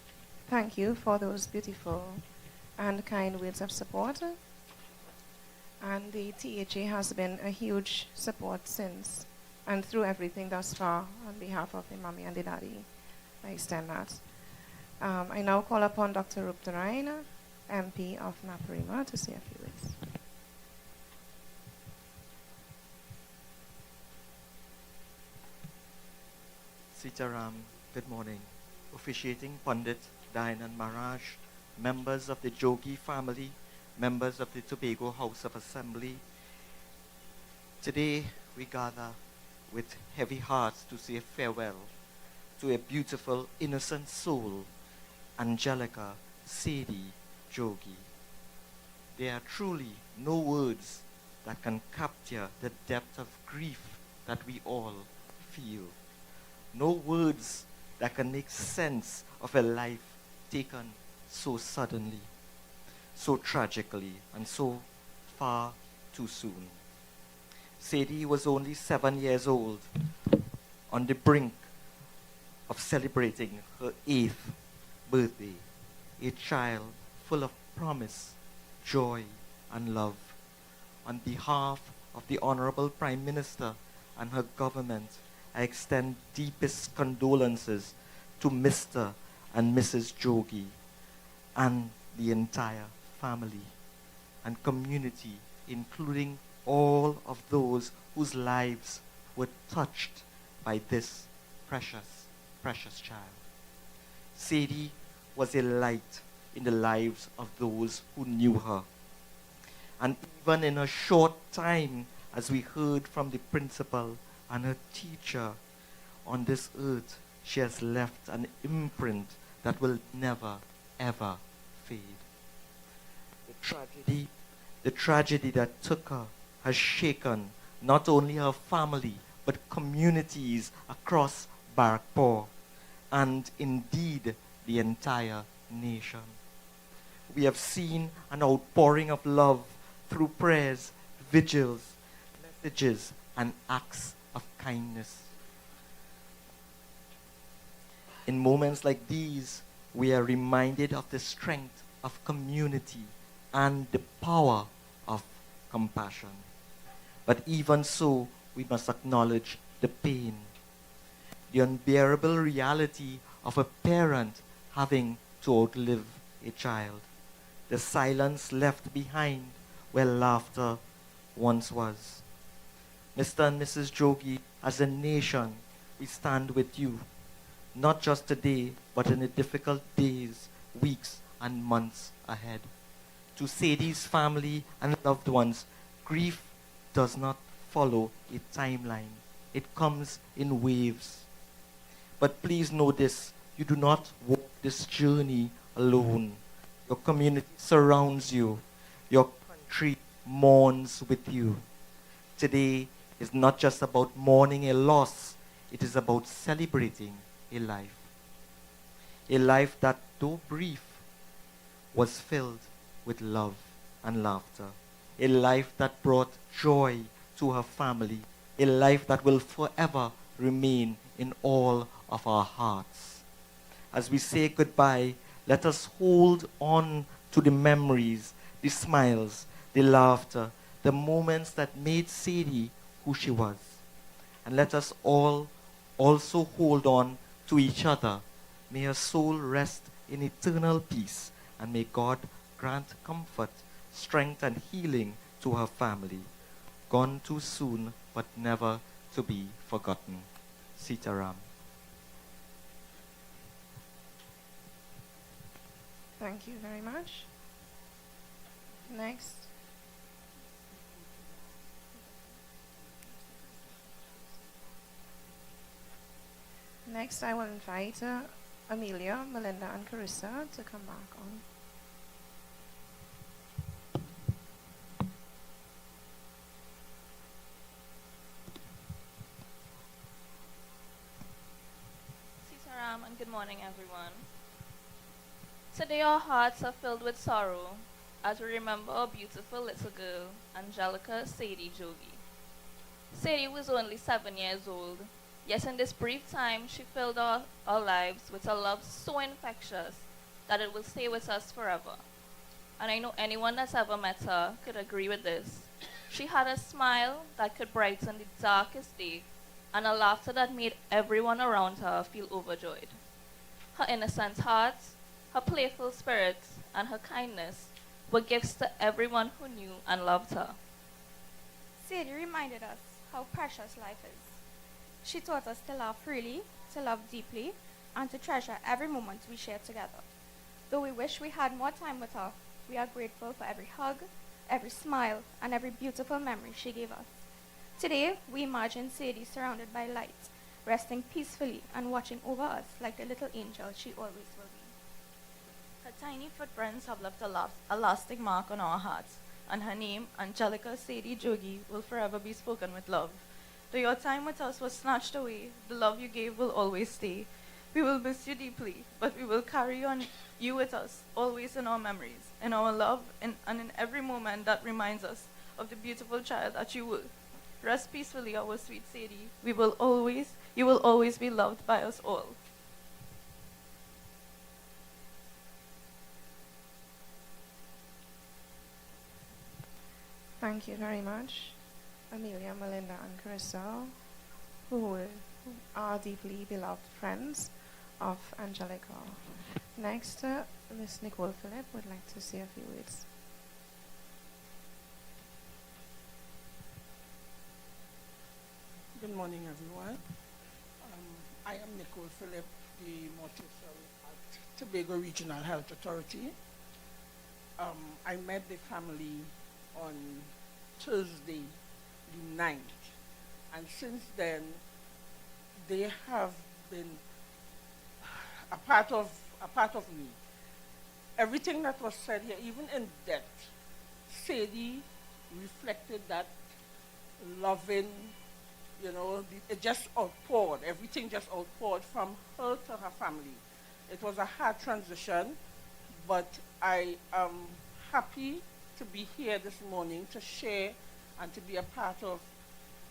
Thank you for those beautiful and kind words of support. And the THA has been a huge support since and through everything thus far. On behalf of the mommy and the daddy, I extend that. I now call upon Dr. Ruptaraina, MP of Naparima, to say a few words. Sitaram, good morning. Officiating Pandit Dayanan Maharaj, members of the Jogie family, members of the Tobago House of Assembly. Today we gather with heavy hearts to say farewell to a beautiful, innocent soul, Angelica Saydee Jogie. There are truly no words that can capture the depth of grief that we all feel. No words that can make sense of a life taken so suddenly, so tragically, and so far too soon. Saydee was only 7 years old, on the brink of celebrating her 8th birthday, a child full of promise, joy, and love. On behalf of the Honorable Prime Minister and her government, I extend deepest condolences to Mr. and Mrs. Jogie and the entire family and community, including all of those whose lives were touched by this precious, precious child. Saydee was a light in the lives of those who knew her. And even in a short time, as we heard from the principal and her teacher on this earth, she has left an imprint that will never, ever fade. The tragedy that took her has shaken not only her family, but communities across Barrackpore, and indeed the entire nation. We have seen an outpouring of love through prayers, vigils, messages, and acts of kindness. In moments like these, we are reminded of the strength of community and the power of compassion. But even so, we must acknowledge the pain, the unbearable reality of a parent having to outlive a child, the silence left behind where laughter once was. Mr. and Mrs. Jogie, as a nation, we stand with you, not just today, but in the difficult days, weeks, and months ahead. To Saydee's family and loved ones, grief does not follow a timeline. It comes in waves. But please know this, you do not walk this journey alone. Your community surrounds you. Your country mourns with you. Today is not just about mourning a loss, it is about celebrating a life. A life that, though brief, was filled with love and laughter. A life that brought joy to her family. A life that will forever remain in all of our hearts. As we say goodbye, let us hold on to the memories, the smiles, the laughter, the moments that made Saydee who she was. And let us all also hold on to each other. May her soul rest in eternal peace, and may God grant comfort, strength, and healing to her family. Gone too soon, but never to be forgotten. Sitaram. Thank you very much. Next. Next, I will invite Amelia, Melinda, and Carissa to come back on. Sitaram, and good morning, everyone. Today our hearts are filled with sorrow as we remember our beautiful little girl, Angelica Saydee Jogie. Saydee was only 7 years old, yet in this brief time she filled our lives with a love so infectious that it will stay with us forever. And I know anyone that's ever met her could agree with this. She had a smile that could brighten the darkest day, and a laughter that made everyone around her feel overjoyed. Her innocent heart, her playful spirit, and her kindness were gifts to everyone who knew and loved her. Saydee reminded us how precious life is. She taught us to laugh freely, to love deeply, and to treasure every moment we share together. Though we wish we had more time with her, we are grateful for every hug, every smile, and every beautiful memory she gave us. Today, we imagine Saydee surrounded by light, resting peacefully and watching over us like the little angel she always will be. Her tiny footprints have left a lasting mark on our hearts, and her name, Angelica Saydee Jogie, will forever be spoken with love. Though your time with us was snatched away, the love you gave will always stay. We will miss you deeply, but we will carry on you with us, always in our memories, in our love, and in every moment that reminds us of the beautiful child that you were. Rest peacefully, our sweet Saydee. You will always be loved by us all. Thank you very much, Amelia, Melinda, and Carissa, who are deeply beloved friends of Angelica. Next, Miss Nicole Phillip would like to say a few words. Good morning, everyone. I am Nicole Phillip, the mortician at Tobago Regional Health Authority. I met the family on Thursday, the 9th, and since then, they have been a part of me. Everything that was said here, even in depth, Saydee reflected that loving, it just outpoured. Everything just outpoured from her to her family. It was a hard transition, but I am happy to be here this morning to share and to be a part of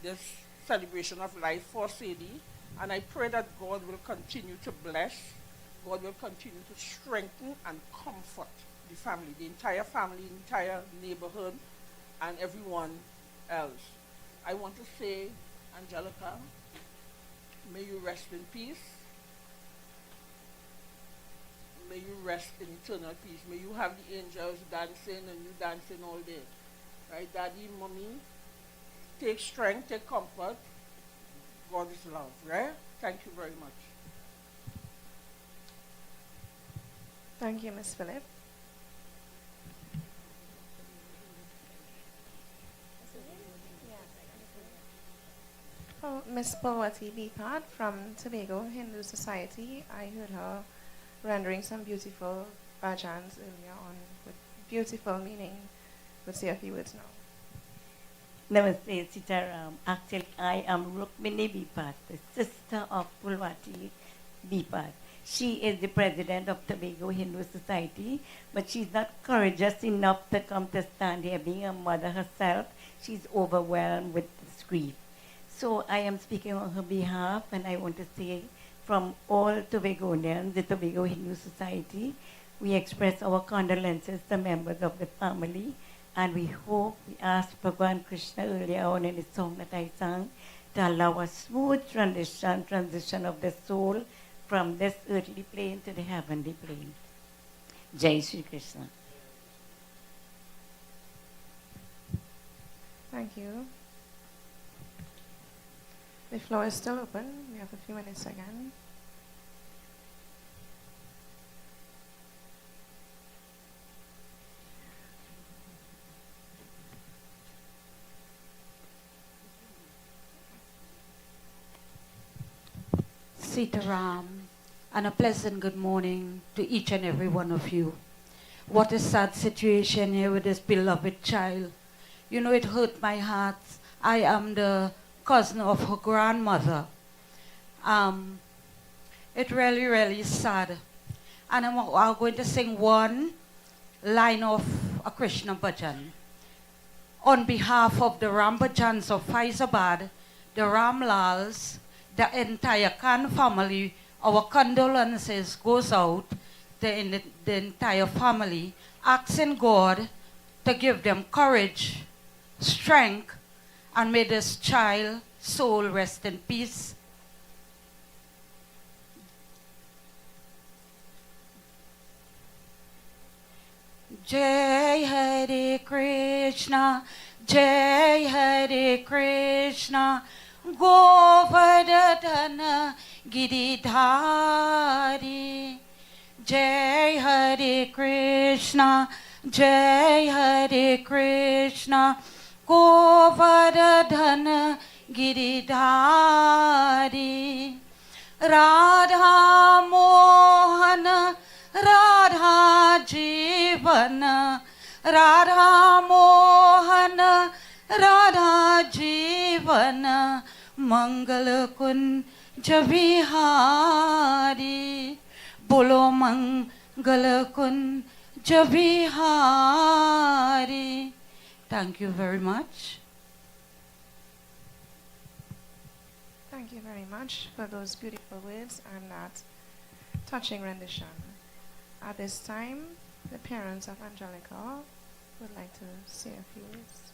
this celebration of life for Saydee. And I pray that God will continue to bless, God will continue to strengthen and comfort the family, the entire neighborhood, and everyone else. I want to say, Angelica, may you rest in peace. May you rest in eternal peace. May you have the angels dancing and you dancing all day. Right, Daddy, Mommy? Take strength, take comfort. God is love, right? Thank you very much. Thank you, Ms. Phillip. Oh, Miss Pawati Bipat from Tobago Hindu Society. I heard her rendering some beautiful bhajans earlier on with beautiful meaning. Would say a few words now. Namaste, Sitaram. Actually, I am Rukmini Bipat, the sister of Pulwati Bipat. She is the president of Tobago Hindu Society, but she's not courageous enough to come to stand here. Being a mother herself, she's overwhelmed with this grief. So I am speaking on her behalf, and I want to say from all Tobagonians, the Tobago Hindu Society, we express our condolences to members of the family, and we hope, we asked Bhagwan Krishna earlier on in the song that I sang, to allow a smooth transition of the soul from this earthly plane to the heavenly plane. Jai Shri Krishna. Thank you. The floor is still open. We have a few minutes again. Sitaram, and a pleasant good morning to each and every one of you. What a sad situation here with this beloved child. You know, it hurt my heart. I am the cousin of her grandmother. It really, really is sad. And I'm going to sing one line of a Krishna bhajan. On behalf of the Rambhajans of Faizabad, the Ramlals, the entire Khan family, our condolences goes out to the entire family, asking God to give them courage, strength, and may this child soul rest in peace. Jai Hare Krishna, Jai Hare Krishna, Govardhana Giridhari. Jai Hare Krishna, Jai Hare Krishna, Govardhana Giridhari. Radha Mohana, Radha Jivana, Radha Mohana, Radha Jivana, Mangal Kunja Bihari, Bolo Mangal Kunja Bihari. Thank you very much. Thank you very much for those beautiful words and that touching rendition. At this time, the parents of Angelica would like to say a few words.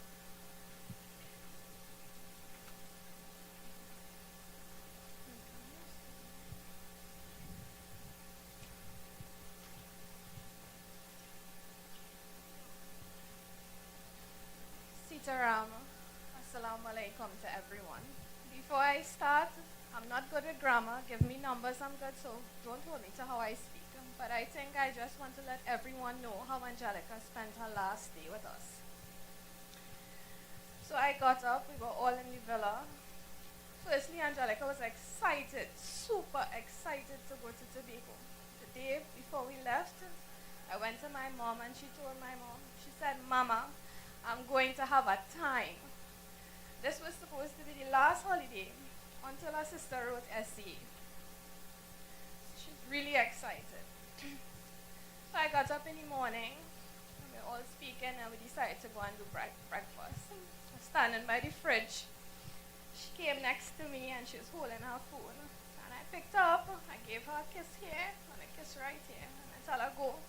Sitaram, Assalamu alaikum to everyone. Before I start, I'm not good with grammar. Give me numbers, I'm good, so don't hold me to how I speak. But I think I just want to let everyone know how Angelica spent her last day with us. So I got up, we were all in the villa. Firstly, Angelica was excited, super excited to go to Tobago. The day before we left, I went to my mom and she told my mom, she said, Mama, I'm going to have a time. This was supposed to be the last holiday until her sister wrote essay. She's really excited. So I got up in the morning, and we were all speaking, and we decided to go and do breakfast. I was standing by the fridge. She came next to me, and she was holding her phone. And I picked her up, I gave her a kiss here, and a kiss right here. And I tell her, go.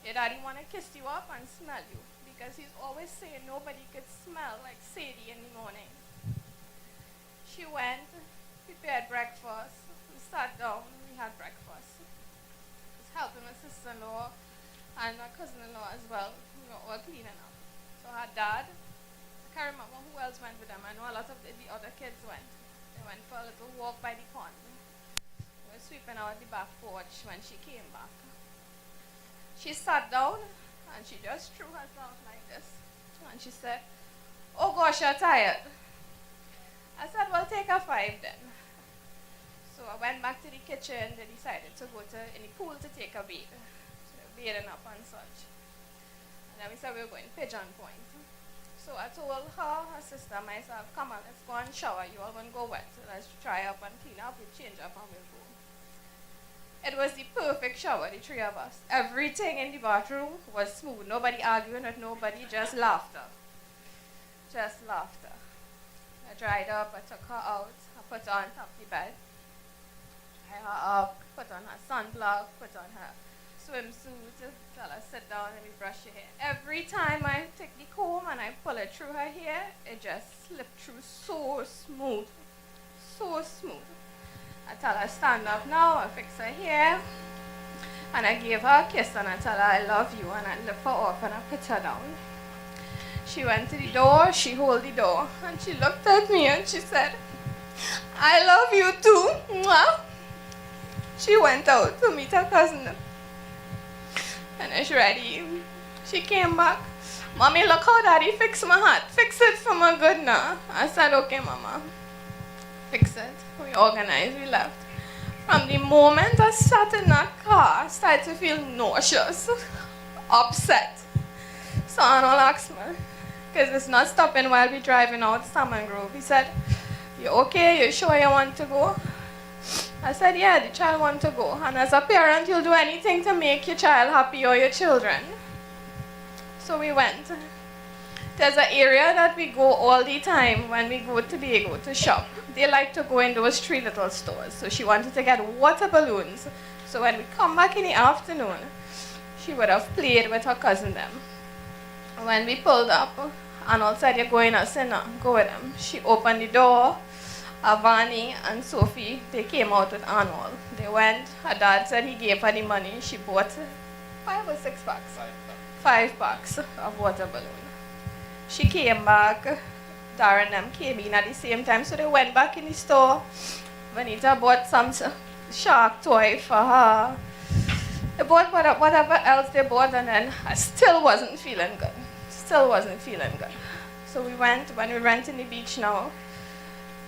Your daddy want to kiss you up and smell you. Because he's always saying nobody could smell like Saydee in the morning. She went, prepared breakfast. We sat down, we had breakfast. I was helping my sister-in-law and my cousin-in-law as well. We were all cleaning up. So her dad, I can't remember who else went with them. I know a lot of the other kids went. They went for a little walk by the pond. We were sweeping out the back porch when she came back. She sat down and she just threw herself like this. And she said, oh gosh, you're tired. I said, well, take a 5 then. So I went back to the kitchen. They decided to go in the pool to take a bathe. So they were bathing up and such. And then we said we were going Pigeon Point. So I told her sister, myself, come on, let's go and shower. You all going to go wet. Let's dry up and clean up. We'll change up and we'll go. It was the perfect shower, the 3 of us. Everything in the bathroom was smooth. Nobody arguing with nobody, just laughter. Just laughter. I dried up, I took her out, I put her on top of the bed. Dry her up, put on her sunblock, put on her swimsuit, tell her sit down and we brush your hair. Every time I take the comb and I pull it through her hair, it just slipped through so smooth. So smooth. I tell her stand up now, I fix her hair, and I gave her a kiss and I tell her I love you, and I lift her off and I put her down. She went to the door, she held the door, and she looked at me and she said, I love you too. Mwah. She went out to meet her cousin. And as ready, she came back. Mommy, look how Daddy fixed my hat. Fix it for my good now. I said, okay, Mama. Fix it. We organized, we left. From the moment I sat in that car, I started to feel nauseous, upset. So Arnold asked me, because it's not stopping while we're driving out Salmon Grove. He said, you okay? You sure you want to go? I said, yeah, the child wants to go. And as a parent, you'll do anything to make your child happy or your children. So we went. There's an area that we go all the time when we go to Tobago to shop. They like to go in those 3 little stores. So she wanted to get water balloons. So when we come back in the afternoon, she would have played with her cousin them. When we pulled up, Arnold said, you're going us in, go with them. She opened the door. Avani and Sophie, they came out with Arnold. They went, her dad said he gave her the money. She bought 5 or 6 packs? 5 packs of water balloon. She came back, Darren them came in at the same time, so they went back in the store. Vanita bought some shark toy for her. They bought whatever else they bought, and then I still wasn't feeling good. Still wasn't feeling good. So we went, when we went in the beach now,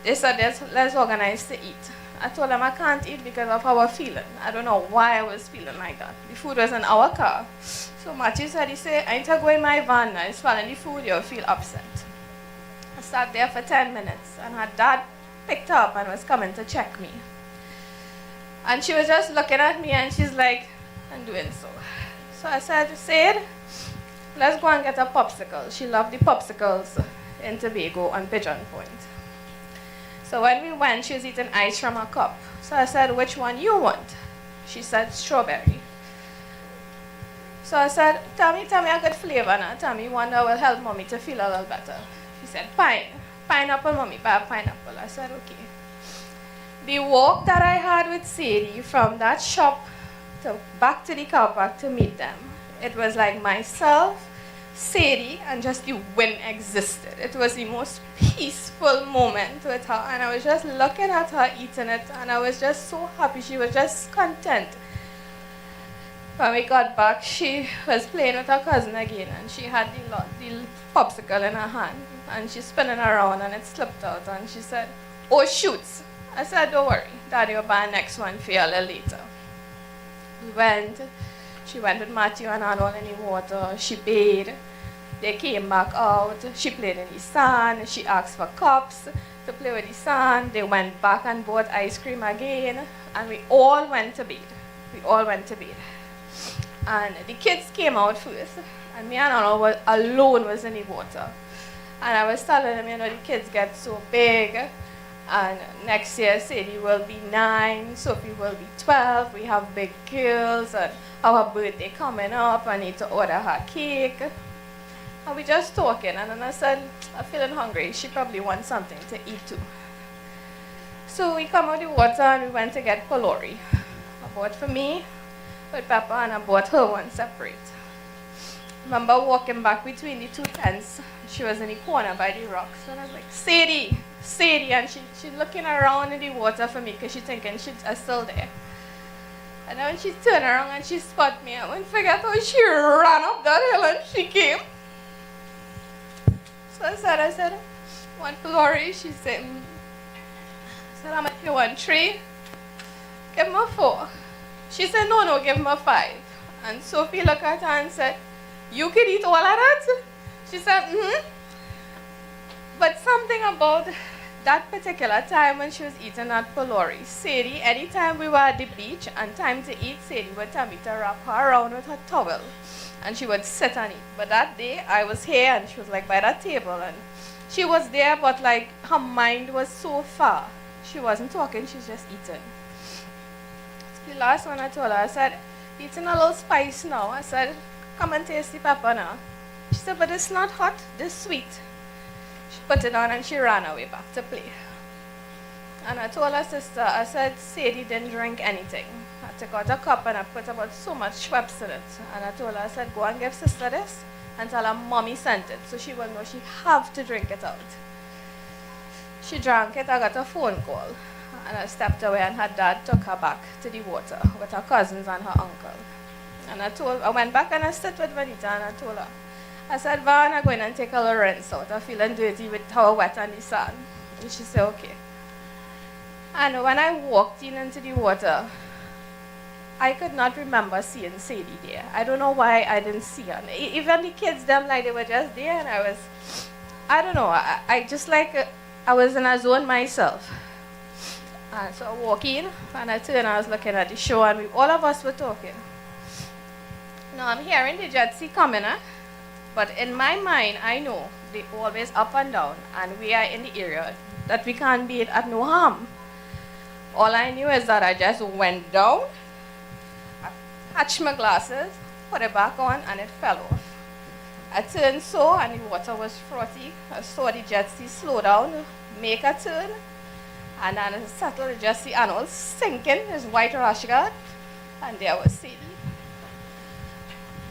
they said, let's organize to eat. I told them I can't eat because of our feeling. I don't know why I was feeling like that. The food was in our car. So Matthew said, he said, I need to go in my van now. It's falling the food, you'll feel upset. I sat there for 10 minutes, and her dad picked her up and was coming to check me. And she was just looking at me, and she's like, I'm doing so. So I said, Said, let's go and get a popsicle. She loved the popsicles in Tobago on Pigeon Point. So when we went, she was eating ice from a cup. So I said, which one you want? She said, strawberry. So I said, tell me a good flavor now. Tell me one that will help mommy to feel a little better. She said, pineapple, mommy, buy a pineapple. I said, okay. The walk that I had with Sadie from that shop back to the car park to meet them, it was like myself, Sadie, and just the wind existed. It was the most peaceful moment with her, and I was just looking at her eating it, and I was just so happy. She was just content. When we got back, she was playing with her cousin again, and she had the popsicle in her hand, and she's spinning around, and it slipped out, and she said, oh, shoots. I said, don't worry, Daddy will buy the next one for you a little later. We went. She went with Matthew and Arnold in the water. She bathed. They came back out. She played in the sand. She asked for cups to play with the sand. They went back and bought ice cream again. And we all went to bed. We all went to bed. And the kids came out first. And me and Arnold alone was in the water. And I was telling them, the kids get so big. And next year, Sadie will be 9, Sophie will be 12. We have big girls, and our birthday coming up. I need to order her cake. And we just talking, and then I said, I'm feeling hungry. She probably wants something to eat too. So we come out of the water, and we went to get pylori. I bought for me with Pepper, and I bought her one separate. Remember walking back between the 2 tents. She was in the corner by the rocks, and I was like, Sadie, and she's looking around in the water for me because she's thinking she's still there. And then when she turned around and she spotted me, I went forget how she ran up that hill and she came. So I said, want pylori? She said, You want 3? Give him a 4. She said, no, give him a 5. And Sophie looked at her and said, you could eat all of that? She said, mm-hmm. But something about that particular time when she was eating at Polori, Sadie, anytime we were at the beach and time to eat, Sadie would tell me to wrap her around with her towel. And she would sit and eat. But that day, I was here and she was like by that table. And she was there, but like her mind was so far. She wasn't talking, she was just eating. The last one I told her, I said, eating a little spice now. I said, come and taste the pepper now. She said, but it's not hot, it's sweet. She put it on and she ran away back to play. And I told her sister, I said, Sadie didn't drink anything. I took out a cup and I put about so much Schweppes in it. And I told her, I said, go and give sister this and tell her mommy sent it. So she will know she have to drink it out. She drank it, I got a phone call. And I stepped away and her dad took her back to the water with her cousins and her uncle. And I went back and I sat with Vanita and I told her, I said, Van, I'm going and take a little rinse out. I'm feeling dirty with how wet on the sand. And she said, okay. And when I walked into the water, I could not remember seeing Sadie there. I don't know why I didn't see her. Even the kids, them, like they were just there and I don't know, I just like, I was in a zone myself. And so I walk in and I turned and I was looking at the show and all of us were talking. Now I'm hearing the jet ski coming, but in my mind I know they always up and down and we are in the area that we can't be at no harm. All I knew is that I just went down, I touched my glasses, put it back on and it fell off. I turned so and the water was frothy. I saw the jet ski slow down, make a turn. And then I settled the jet ski and all sinking, his white rash guard, and there was Sadie.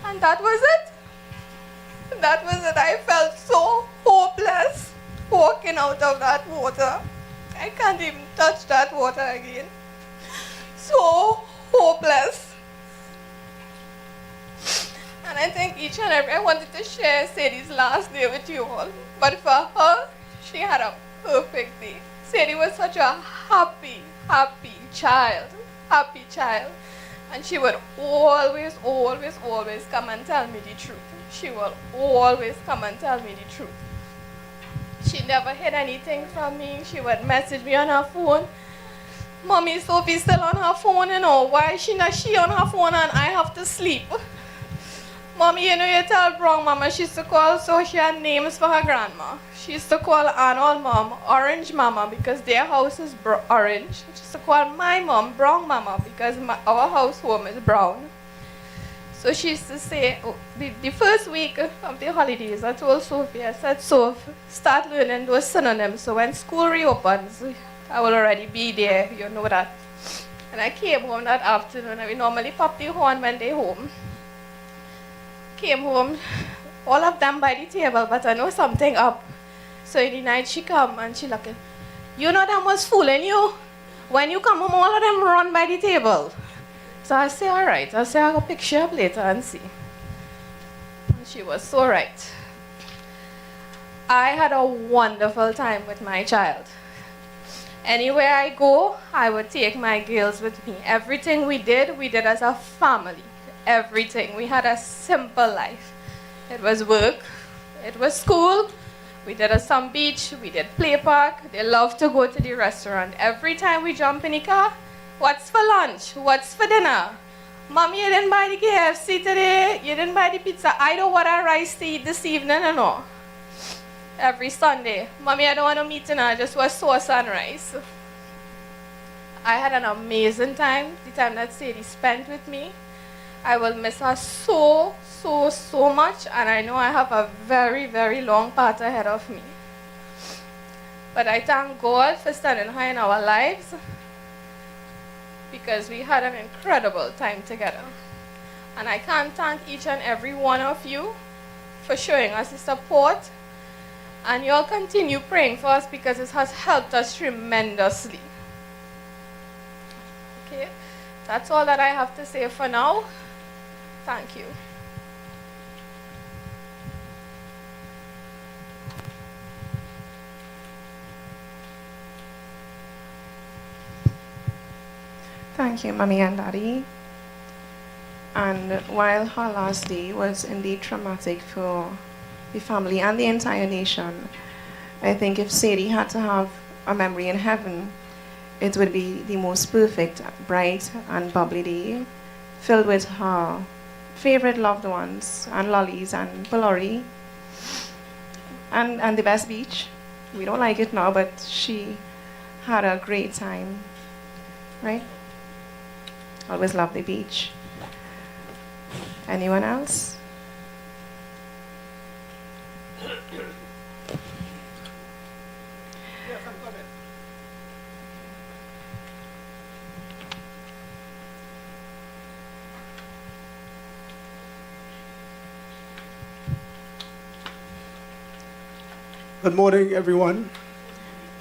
And that was it. That was it. I felt so hopeless walking out of that water. I can't even touch that water again. So hopeless. And I think each and every, I wanted to share Sadie's last day with you all. But for her, she had a perfect day. Sadie was such a happy child. And she would always come and tell me the truth. She will always come and tell me the truth. She never hid anything from me. She would message me on her phone. Mommy, Sophie's still on her phone, you know. Why is she on her phone and I have to sleep? Mommy, you know, you tell Brown Mama she used to call, so she had names for her grandma. She used to call Arnold Mom Orange Mama because their house is orange. She used to call my mom Brown Mama because our house home is brown. So she used to say, the first week of the holidays, I told Sophie, I said, Soph, start learning those synonyms. So when school reopens, I will already be there, you know that. And I came home that afternoon, and we normally pop the horn when they're home. Came home, all of them by the table, but I know something up. So in the night she come and she looking, you know them was fooling you? When you come home, all of them run by the table. So I say, all right. I say, I'll pick you up later and see. And she was so right. I had a wonderful time with my child. Anywhere I go, I would take my girls with me. Everything we did as a family. Everything. We had a simple life. It was work. It was school. We did a some beach. We did play park. They loved to go to the restaurant. Every time we jump in the car, what's for lunch? What's for dinner? Mommy, you didn't buy the KFC today. You didn't buy the pizza. I don't want a rice to eat this evening, you know. Every Sunday. Mommy, I don't want to meet dinner. I just want sauce and rice. I had an amazing time. The time that Sadie spent with me. I will miss her so much, and I know I have a very, very long path ahead of me. But I thank God for standing her in our lives because we had an incredible time together. And I can't thank each and every one of you for showing us the support, and you all continue praying for us because it has helped us tremendously. Okay, that's all that I have to say for now. Thank you. Thank you, Mommy and Daddy. And while her last day was indeed traumatic for the family and the entire nation, I think if Saydee had to have a memory in heaven, it would be the most perfect, bright and bubbly day, filled with her favorite loved ones and lollies and Polori and the best beach. We don't like it now, but she had a great time, right? Always love the beach. Anyone else? Good morning, everyone.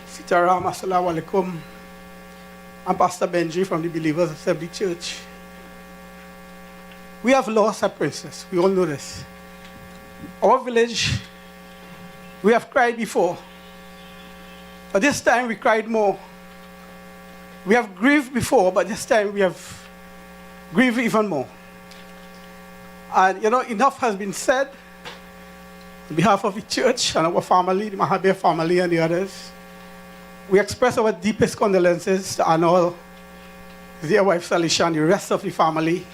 Sitaram, assalamu alaikum. I'm Pastor Benji from the Believers Assembly Church. We have lost a princess. We all know this. Our village, we have cried before, but this time we cried more. We have grieved before, but this time we have grieved even more. And you know, enough has been said on behalf of the church and our family, the Mahabe family and the others. We express our deepest condolences to Anol, his dear wife Salisha, and the rest of the family.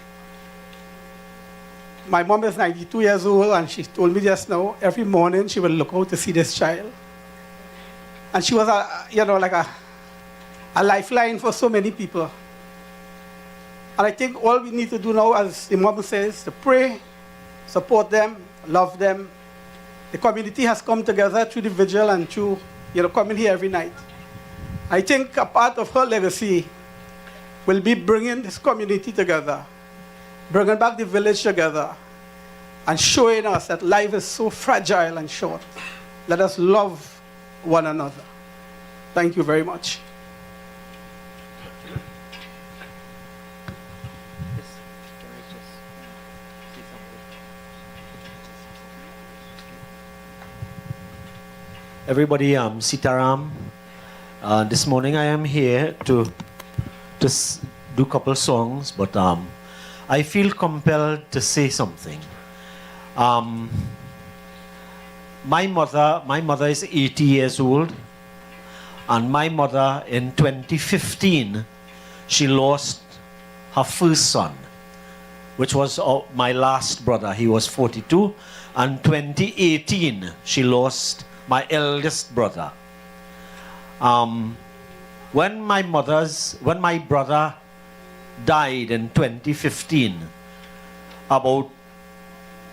My mom is 92 years old, and she told me just now, every morning she would look out to see this child. And she was, like a lifeline for so many people. And I think all we need to do now, as the mom says, to pray, support them, love them. The community has come together through the vigil and through, coming here every night. I think a part of her legacy will be bringing this community together, bringing back the village together, and showing us that life is so fragile and short. Let us love one another. Thank you very much. Everybody, Sitaram. This morning I am here to do a couple songs, but I feel compelled to say something. My mother is 80 years old, and my mother in 2015, she lost her first son, which was my last brother. He was 42, and 2018, she lost my eldest brother. When my brother died in 2015, about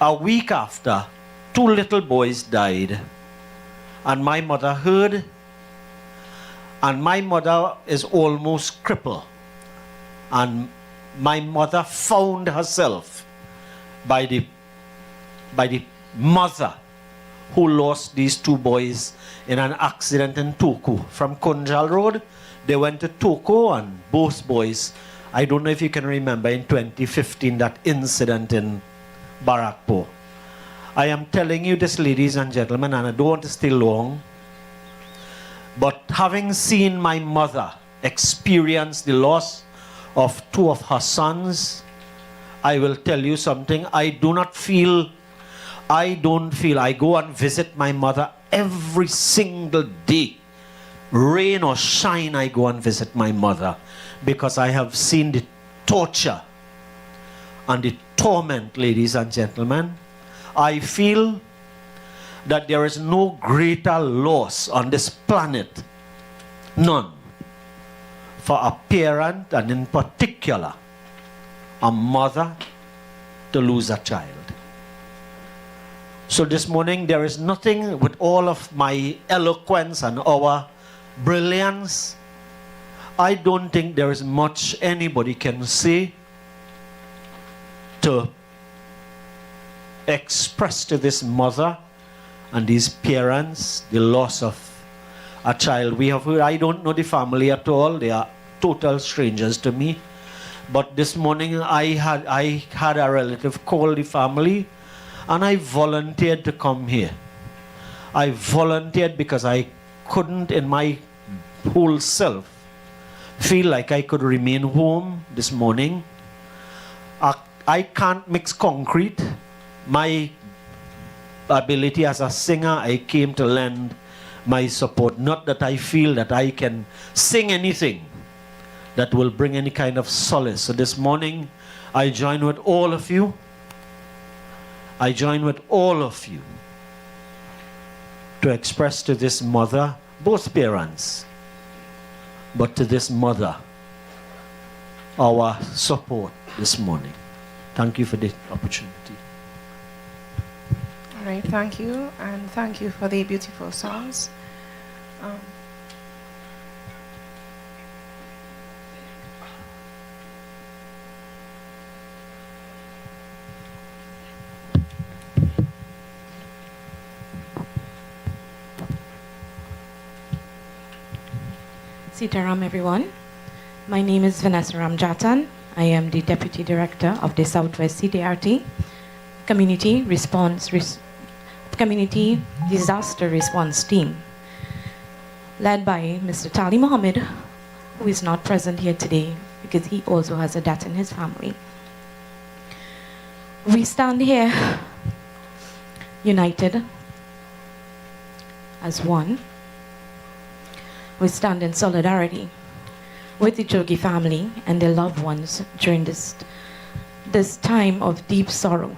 a week after, 2 little boys died, and my mother heard, and my mother is almost crippled, and my mother found herself by the mother who lost these 2 boys in an accident in Toko. From Kunjal Road, they went to Toko, and both boys, I don't know if you can remember in 2015 that incident in Barrackpore. I am telling you this, ladies and gentlemen, and I don't want to stay long, but having seen my mother experience the loss of 2 of her sons, I will tell you something. I don't feel, I go and visit my mother every single day. Rain or shine, I go and visit my mother, because I have seen the torture and the torment, ladies and gentlemen. I feel that there is no greater loss on this planet, none, for a parent, and in particular, a mother, to lose a child. So this morning, there is nothing, with all of my eloquence and our brilliance, I don't think there is much anybody can say to express to this mother and these parents the loss of a child. I don't know the family at all. They are total strangers to me. But this morning I had a relative call the family, and I volunteered to come here. I volunteered because I couldn't in my whole self feel like I could remain home this morning. I can't mix concrete. My ability as a singer, I came to lend my support. Not that I feel that I can sing anything that will bring any kind of solace. So this morning, I join with all of you. I join with all of you to express to this mother, both parents, but to this mother, our support this morning. Thank you for the opportunity. All right, thank you, and thank you for the beautiful songs. Sitaram, everyone. My name is Vanessa Ramjatan. I am the Deputy Director of the Southwest CDRT Community Disaster Response Team, led by Mr. Tali Mohammed, who is not present here today because he also has a death in his family. We stand here united as one. We stand in solidarity with the Jogie family and their loved ones during this time of deep sorrow.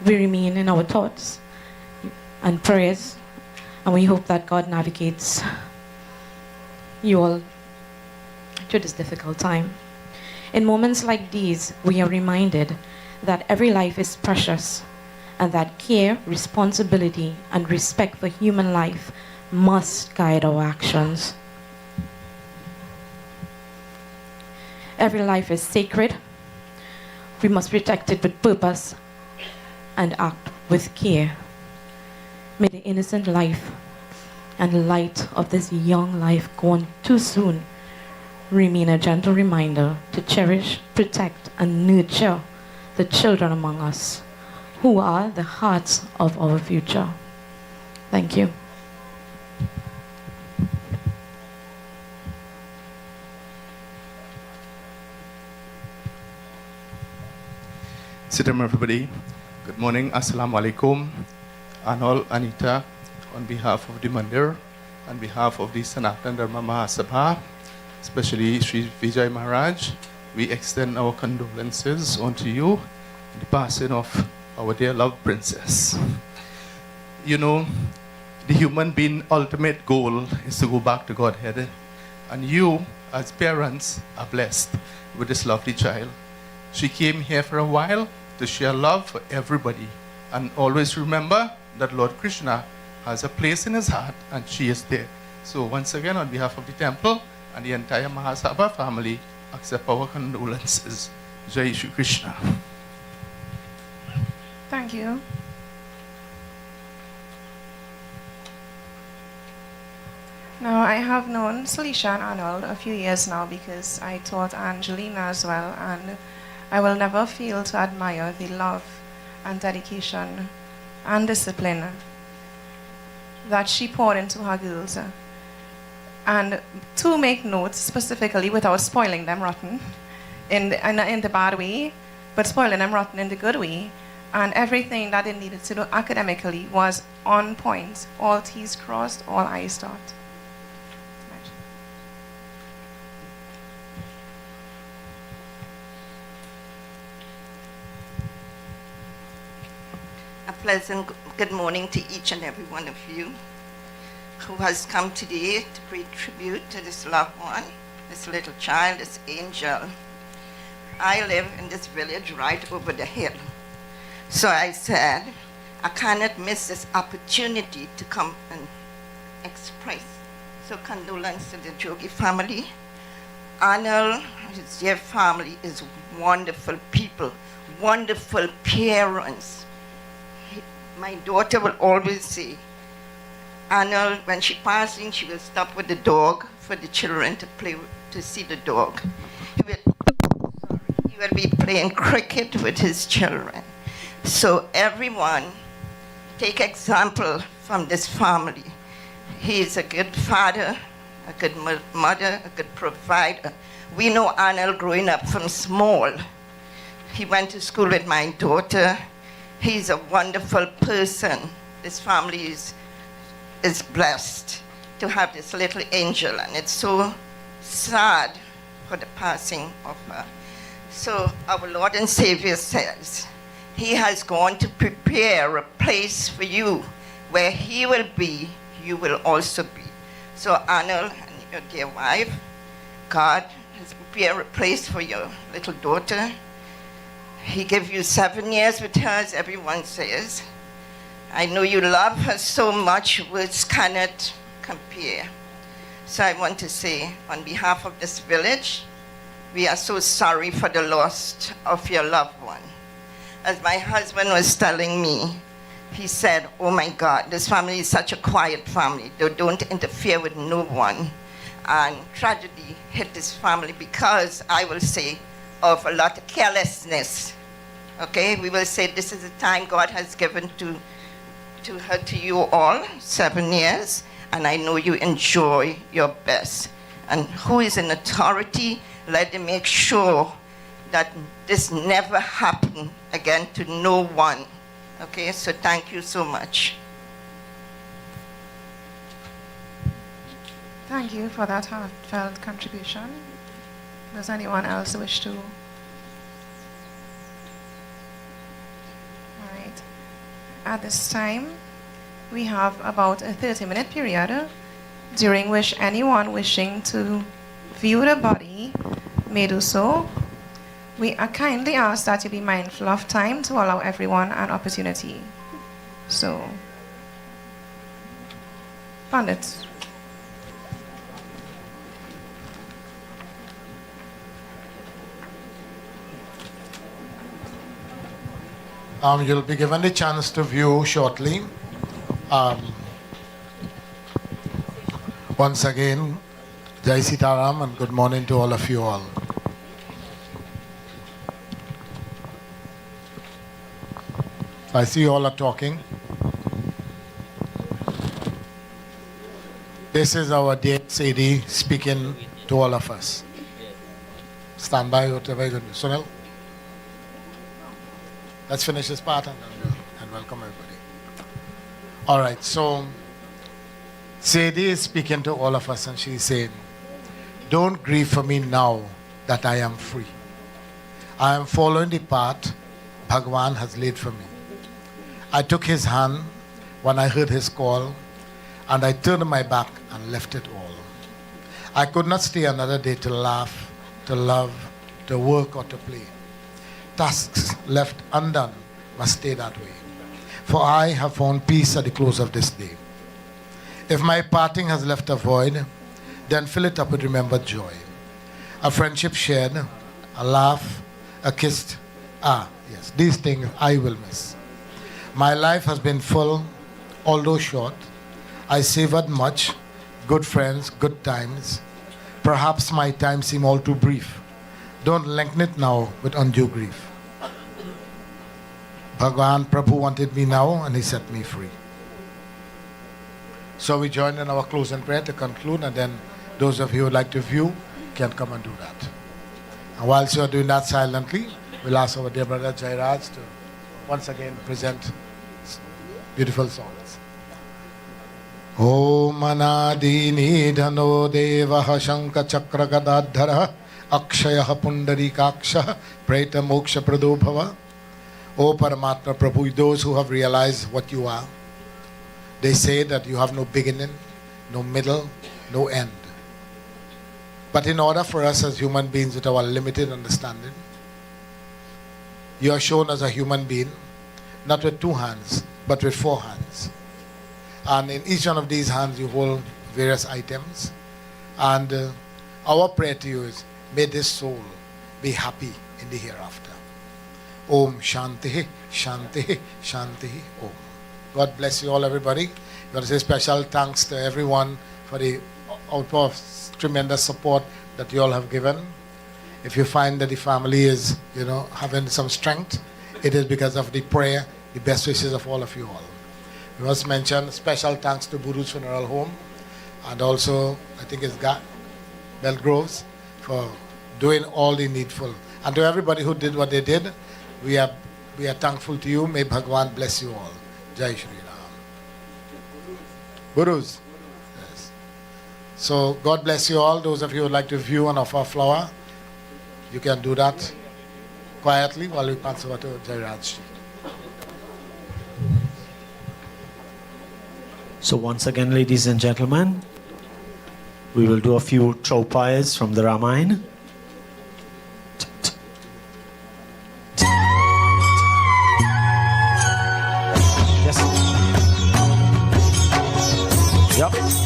We remain in our thoughts and prayers, and we hope that God navigates you all through this difficult time. In moments like these, we are reminded that every life is precious and that care, responsibility, and respect for human life must guide our actions. Every life is sacred. We must protect it with purpose and act with care. May the innocent life and light of this young life gone too soon remain a gentle reminder to cherish, protect, and nurture the children among us, who are the hearts of our future. Thank you. Sitam, everybody. Good morning. Assalamu alaikum. Anol, Anita, on behalf of the Mandir, on behalf of the Sanatan Dharma Mahasabha, especially Sri Vijay Maharaj, we extend our condolences onto you in the passing of our dear loved princess. You know, the human being ultimate goal is to go back to Godhead, and you, as parents, are blessed with this lovely child. She came here for a while to share love for everybody. And always remember that Lord Krishna has a place in his heart and she is there. So once again, on behalf of the temple and the entire Mahasabha family, accept our condolences. Jai Shri Krishna. Thank you. Now, I have known Salisha and Arnold a few years now because I taught Angelina as well, and I will never fail to admire the love and dedication and discipline that she poured into her girls. And to make notes specifically without spoiling them rotten in the bad way, but spoiling them rotten in the good way. And everything that they needed to do academically was on point. All T's crossed, all I's dotted. A pleasant good morning to each and every one of you who has come today to pay tribute to this loved one, this little child, this angel. I live in this village right over the hill. So I said, I cannot miss this opportunity to come and express. So condolence to the Jogie family. Arnold, his dear family is wonderful people, wonderful parents. My daughter will always say, Arnold, when she passes, she will stop with the dog for the children to play, to see the dog. He will be playing cricket with his children. So everyone, take example from this family. He is a good father, a good mother, a good provider. We know Arnold growing up from small. He went to school with my daughter. He's a wonderful person. This family is blessed to have this little angel, and it's so sad for the passing of her. So our Lord and Savior says, He has gone to prepare a place for you where He will be, you will also be. So Arnold and your dear wife, God has prepared a place for your little daughter. He gave you 7 years with her, as everyone says. I know you love her so much, words cannot compare. So I want to say, on behalf of this village, we are so sorry for the loss of your loved one. As my husband was telling me, he said, oh my God, this family is such a quiet family. They don't interfere with no one. And tragedy hit this family because, I will say, of a lot of carelessness. Okay, we will say this is the time God has given to her, to you all, 7 years, and I know you enjoy your best. And who is in authority, let them make sure that this never happen again to no one. Okay, so thank you so much. Thank you for that heartfelt contribution. Does anyone else wish to? Right. At this time, we have about a 30-minute period during which anyone wishing to view the body may do so. We are kindly asked that you be mindful of time to allow everyone an opportunity. So, Pandit. You'll be given the chance to view shortly. Once again, Jai Sitaram and good morning to all of you all. I see you all are talking. This is our dear Saydee speaking to all of us. Stand by, whatever you're going to do. Sunil? Let's finish this part and welcome everybody. All right, so Saydee is speaking to all of us and she's saying, don't grieve for me now that I am free. I am following the path Bhagwan has laid for me. I took his hand when I heard his call and I turned my back and left it all. I could not stay another day to laugh, to love, to work or to play. Tasks left undone must stay that way. For I have found peace at the close of this day. If my parting has left a void, then fill it up with remembered joy. A friendship shared, a laugh, a kiss. Yes, these things I will miss. My life has been full, although short. I savored much, good friends, good times. Perhaps my time seemed all too brief. Don't lengthen it now with undue grief. Bhagwan Prabhu wanted me now and he set me free. So we join in our closing prayer to conclude, and then those of you who would like to view can come and do that. And whilst you are doing that silently, we'll ask our dear brother Jairaj to once again present beautiful songs. Om Anadi Nidhano Devaha Shanka Chakra Gadadhara Akshayaha Pundarikaksha Preta Moksha Pradobhava. O Paramatma Prabhu, those who have realized what you are, they say that you have no beginning, no middle, no end. But in order for us as human beings with our limited understanding, you are shown as a human being, not with 2 hands, but with 4 hands. And in each one of these hands you hold various items. And our prayer to you is, may this soul be happy in the hereafter. Om Shanti, Shanti, Shanti, Om. God bless you all, everybody. I want to say special thanks to everyone for the outpour of tremendous support that you all have given. If you find that the family is, having some strength, it is because of the prayer, the best wishes of all of you all. We must mention special thanks to Buru's Funeral Home and also I think it's Belgroves for doing all the needful. And to everybody who did what they did, we are thankful to you. May Bhagwan bless you all. Jai Shri Ram. Gurus. Yes. So God bless you all. Those of you who would like to view and offer a flower, you can do that quietly while we pass over to Jairaj. So once again, ladies and gentlemen, we will do a few chaupais from the Ramayana. Yes. Yep.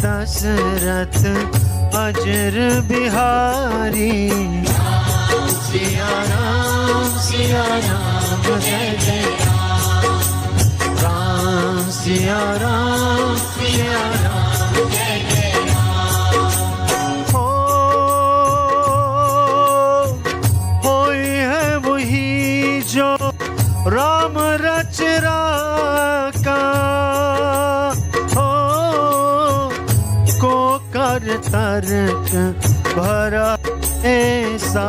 Dasharath अजर बिहारी सिया राम जय जय राम सिया राम जय जय होई है वही जो राम रच राका तर्क भरा ऐसा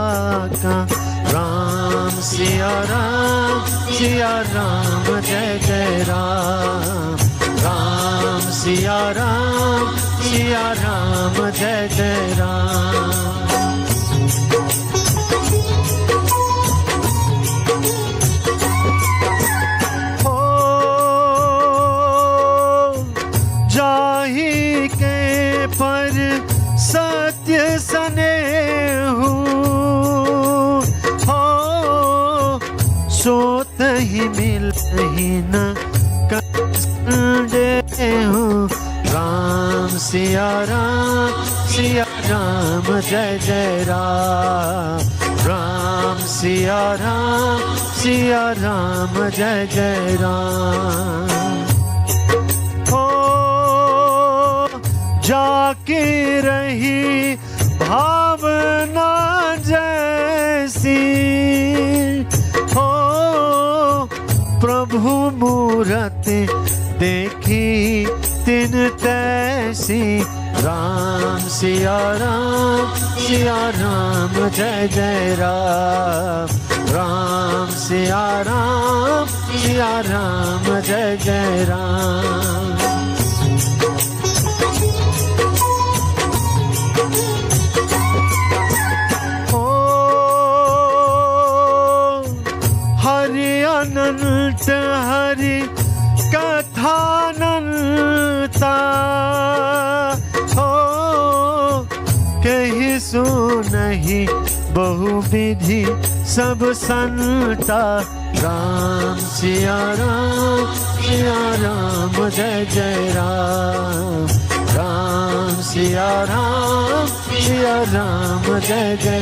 का राम सिया राम जय जय राम राम सिया राम जय जय राम सत्य सने हूँ हो सोत ही मिल ही न कंडे हूँ राम सिया राम जय जय राम सिया राम जय जय राम जाके रही भावना जैसी हो प्रभु मूरत देखी तिन तैसी राम सिया राम जय जय राम सिया राम जय जय राम अनंत हरि कथानंता हो कही सुनहि बहुविधि सब संता राम सिया राम जय जय राम सिया राम जय जय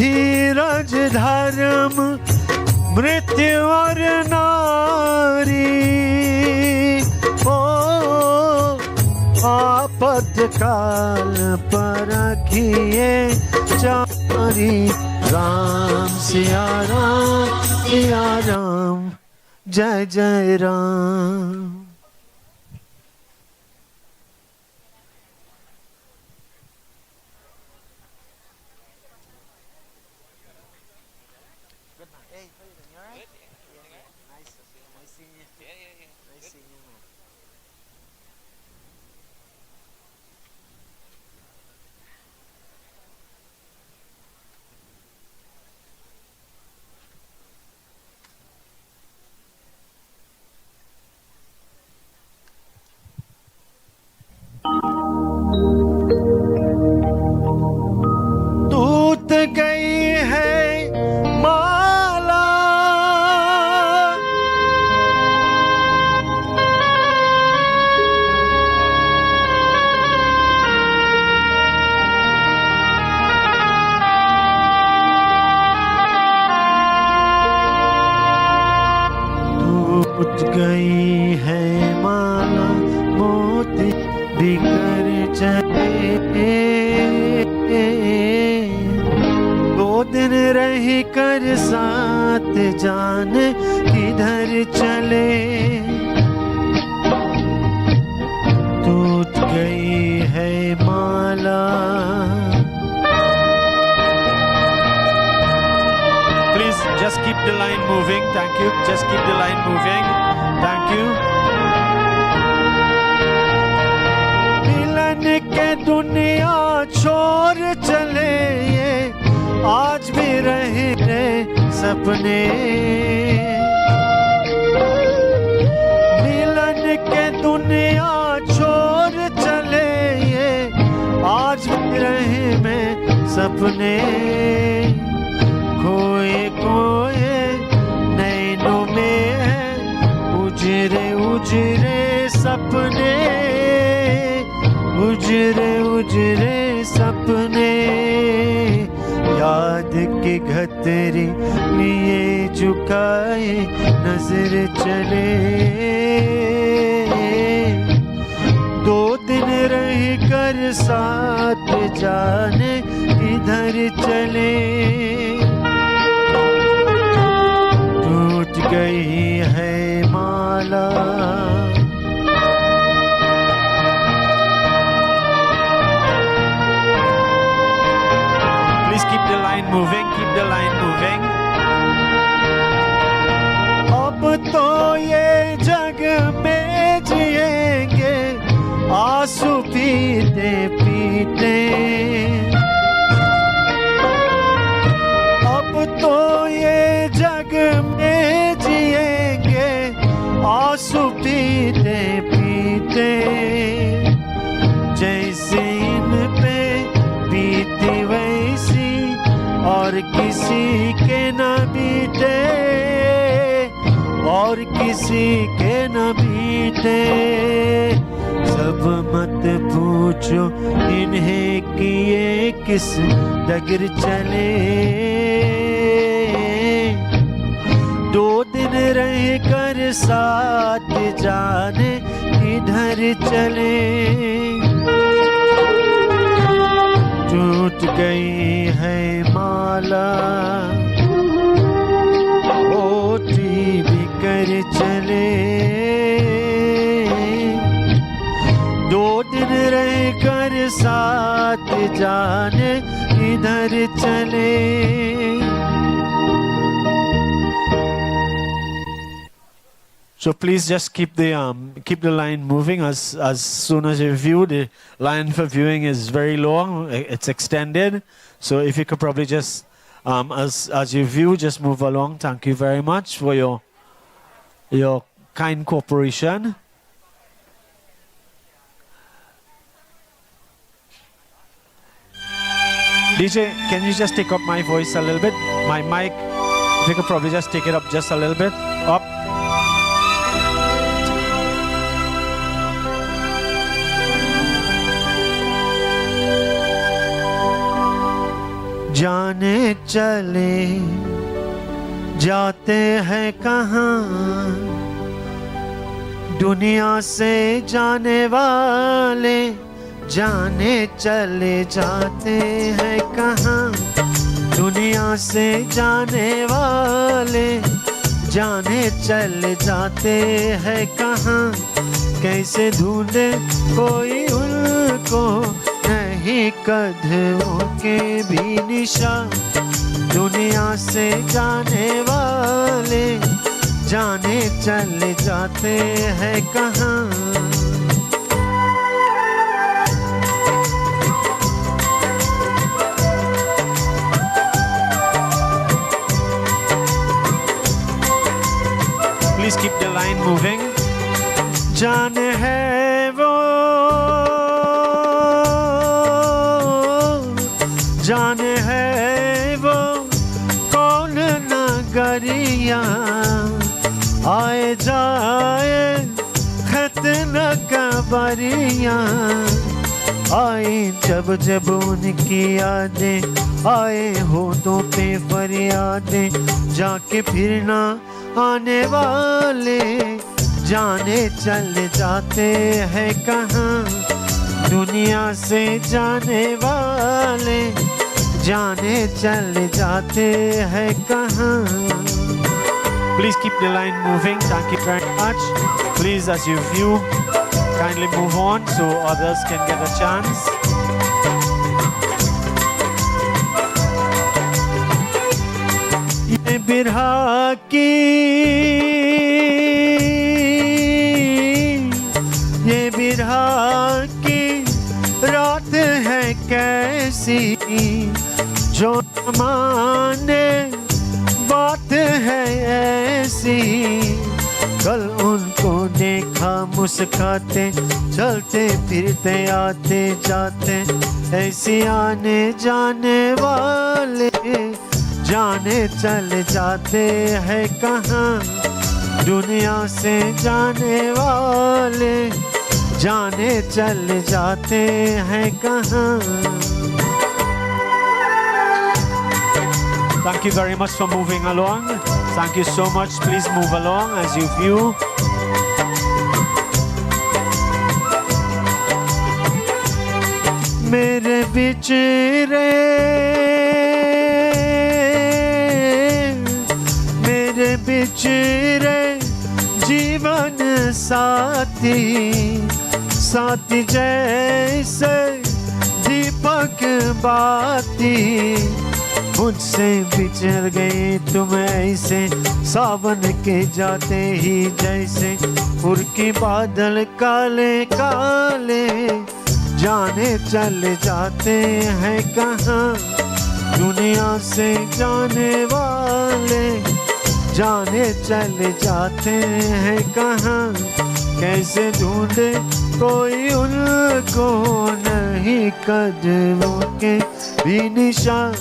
धीरज धर्म मृत्यु और नारी ओ आपद काल पर रखिए चारी राम सिया राम जय जय राम टूट गई है माला गई है माला मोती बिखर चले। 2 दिन रह कर साथ जाने किधर चले। टूट गई है माला। Please just keep the line moving. Thank you. Just keep the line moving. Thank you. मिलन के दुनिया छोड़ चले ये आज भी रहे सपने। मिलन के दुनिया छोड़ चले ये आज भी रहे में सपने। खोए खोए नैनों में है उजरे उजरे सपने। उजरे उजरे सपने। याद के घतरे लिए झुकाए नजर चले। 2 दिन रह कर साथ जाने किधर चले। टूट गई है माला। Please keep the line moving. Keep the line moving. अब तो ये जग में जिएंगे आंसू पीते पीते। अब तो ये जग में जिएंगे आंसू पीते पीते। जैसे इन पे बीती वैसी और किसी के न बीते। और किसी के न बीते। सब मत पूछो इन्हें कि ये किस डगर चले। 2 दिन रह कर साथ जाने किधर चले। टूट गई है माला। ओटी बिकर चले। 2 दिन रह कर साथ जाने किधर चले। So please just keep the line moving. As soon as you view, the line for viewing is very long. It's extended. So if you could probably just, as you view, just move along. Thank you very much for your kind cooperation. DJ, can you just take up my voice a little bit? My mic, if you could probably just take it up just a little bit. Up. जाने चले जाते हैं कहाँ दुनिया से जाने वाले। जाने चले जाते हैं कहाँ दुनिया से जाने वाले। जाने चले जाते हैं कहाँ कैसे ढूंढे कोई उनको। नहीं कदमों के भी निशान दुनिया से जाने वाले। जाने चले जाते हैं कहाँ। Please keep the line moving. जाने है वो जाने है वो कौन नगरिया। आए जाए खत न कबरिया। आए जब जब उनकी यादें आए होठों पे फरियादें। जाके फिर ना आने वाले जाने चले जाते हैं कहाँ दुनिया से जाने वाले जाने चले जाते हैं कहाँ. Please keep the line moving. Thank you very much. Please, as you view, kindly move on so others can get a chance. ये बिरहा की रात है कैसी जो न माने बात है ऐसी. कल उनको देखा मुस्कुराते चलते फिरते आते जाते ऐसी आने जाने वाले जाने चले जाते हैं कहाँ दुनिया से जाने वाले जाने चले जाते हैं कहाँ. Thank you very much for moving along. Thank you so much. Please move along as you view. मेरे बिछड़े जीवन साथी साथी जैसे दीपक बाती मुझसे बिछड़ गए तुम ऐसे सावन के जाते ही जैसे उड़के बादल काले काले जाने चले जाते हैं कहाँ दुनिया से जाने वाले जाने चले जाते हैं कहाँ कैसे ढूंढे कोई उनको नहीं कदमों के भी निशान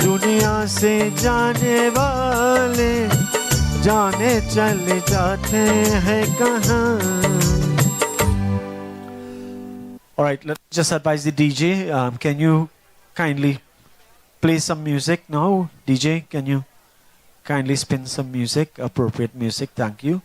दुनिया से जाने वाले जाने चले जाते हैं कहाँ. All right, let's just advise the DJ. Can you kindly play some music now? DJ, can you kindly spin some music, appropriate music? Thank you.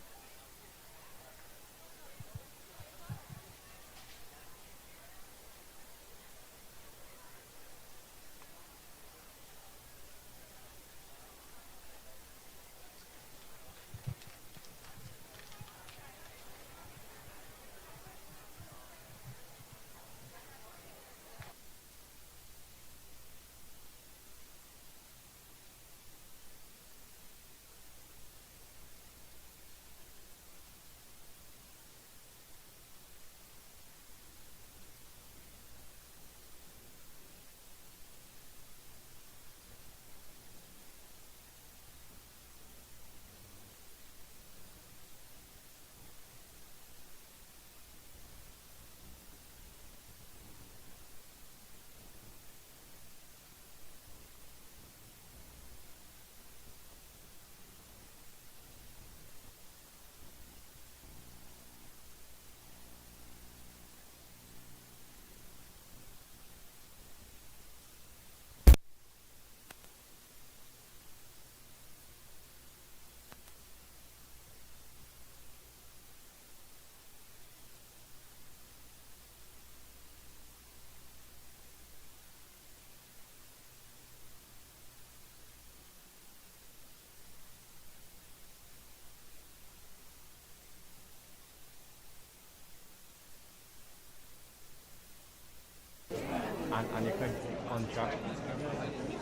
And you can contract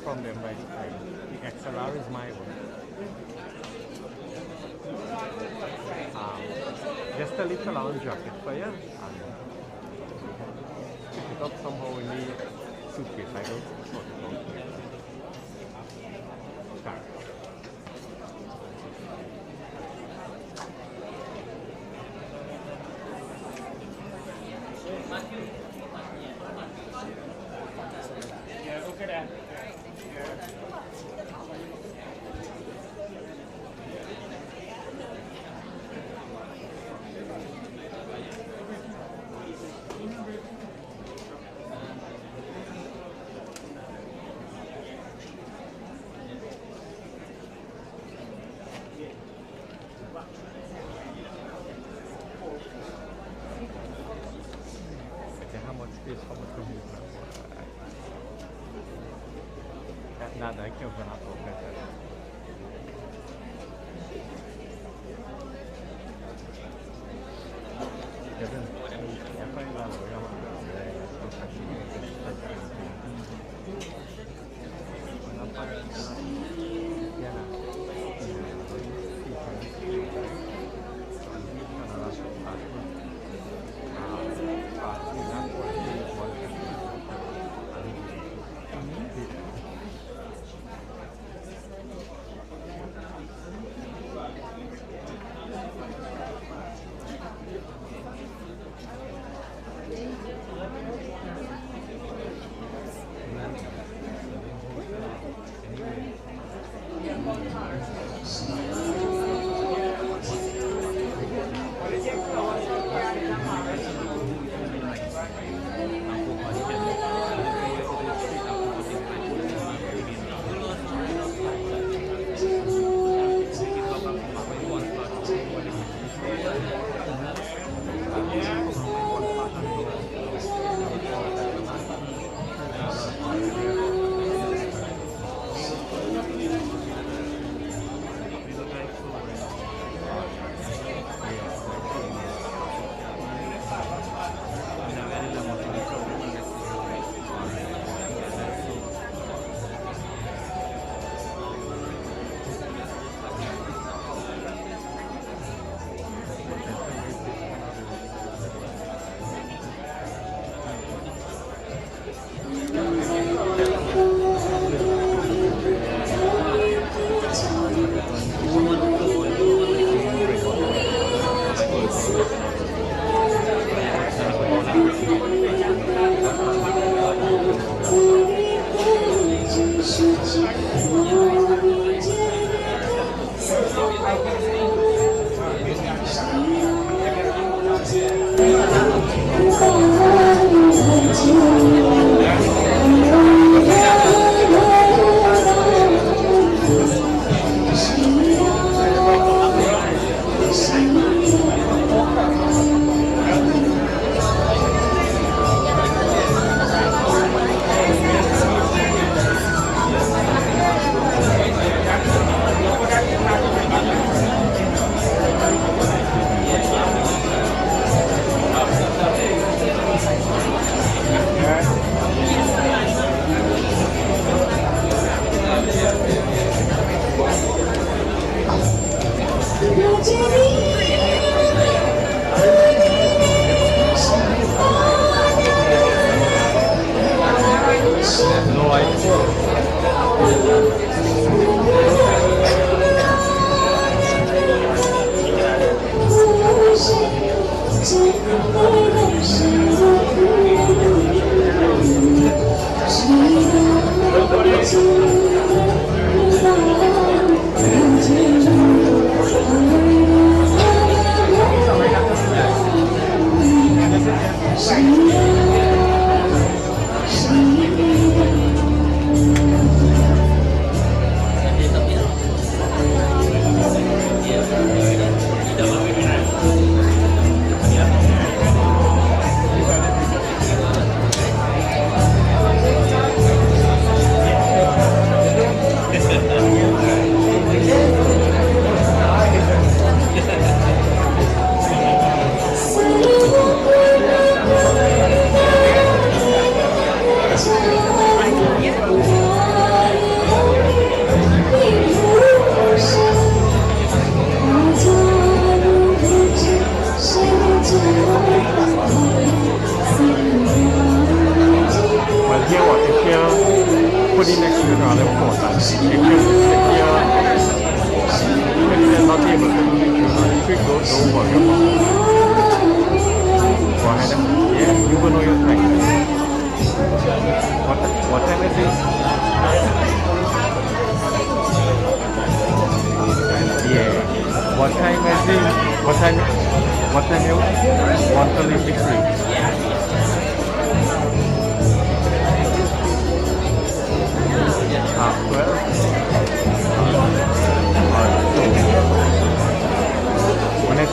from them by the time. The XLR is my own. Just a little lounge jacket for you and pick it up somehow in the suitcase. I don't sort it out. Start. Nada, aqui eu vou na boca.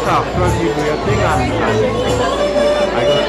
After you do your thing, and I got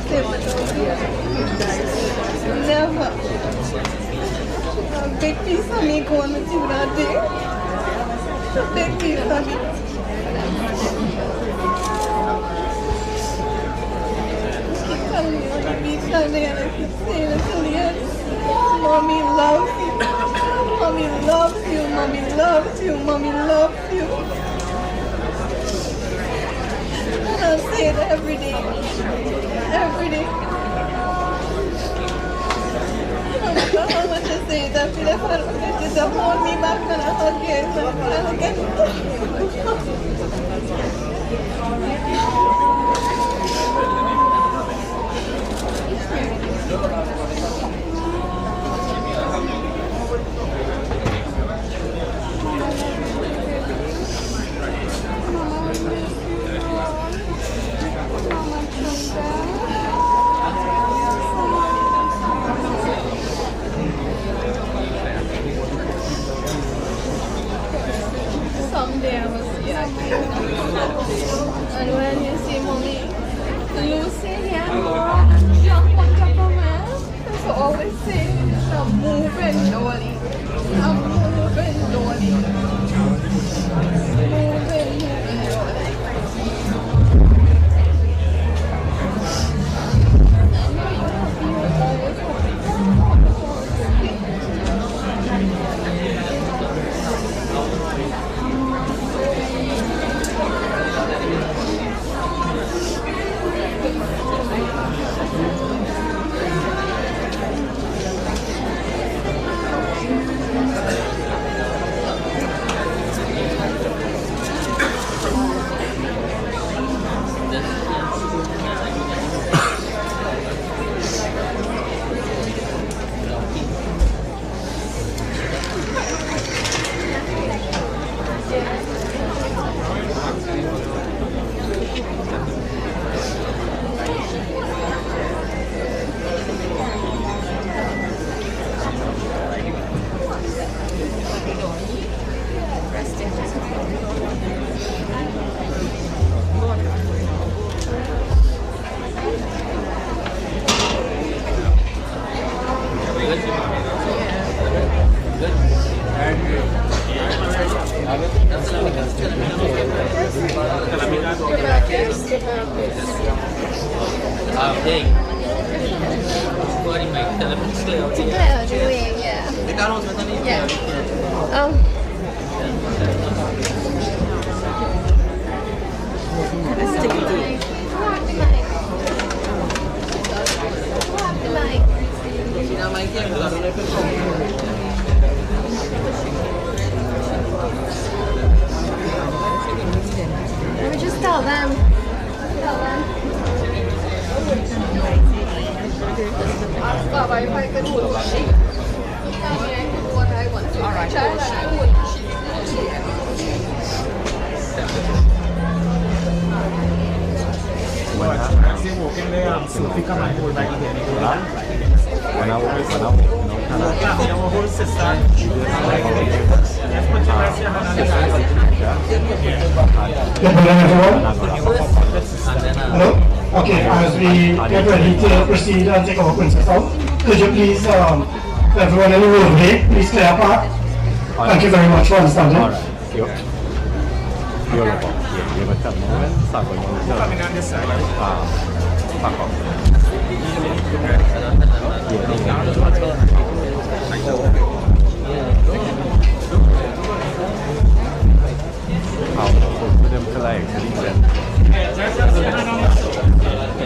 same without you. Never. A big piece of me going with you that day. A big piece of me. Mommy loves you. Mommy loves you. Mommy loves you. Mommy loves you. And I'll say it every day. Every day. No matter how much I say it, I feel if I don't get you to hold me back and I hug you, I'll get it. Someday I will see you again. And when you see mommy, Lucy here, jump on top of me. So always say, I'm moving slowly. I'm moving slowly. Moving slowly. Let me just tell them. Ask Baba if I could hold a sheep. Tell me I could do what I want to. All right. Child, I hold a sheep. Good morning, everyone. Hello? Okay, as we get ready to proceed and take our princess out, could you please, everyone in the roadway, please clear a path? Thank you very much for understanding. All right. Beautiful. Give it a moment. Coming on this side. Fuck off. How to put them to like listen.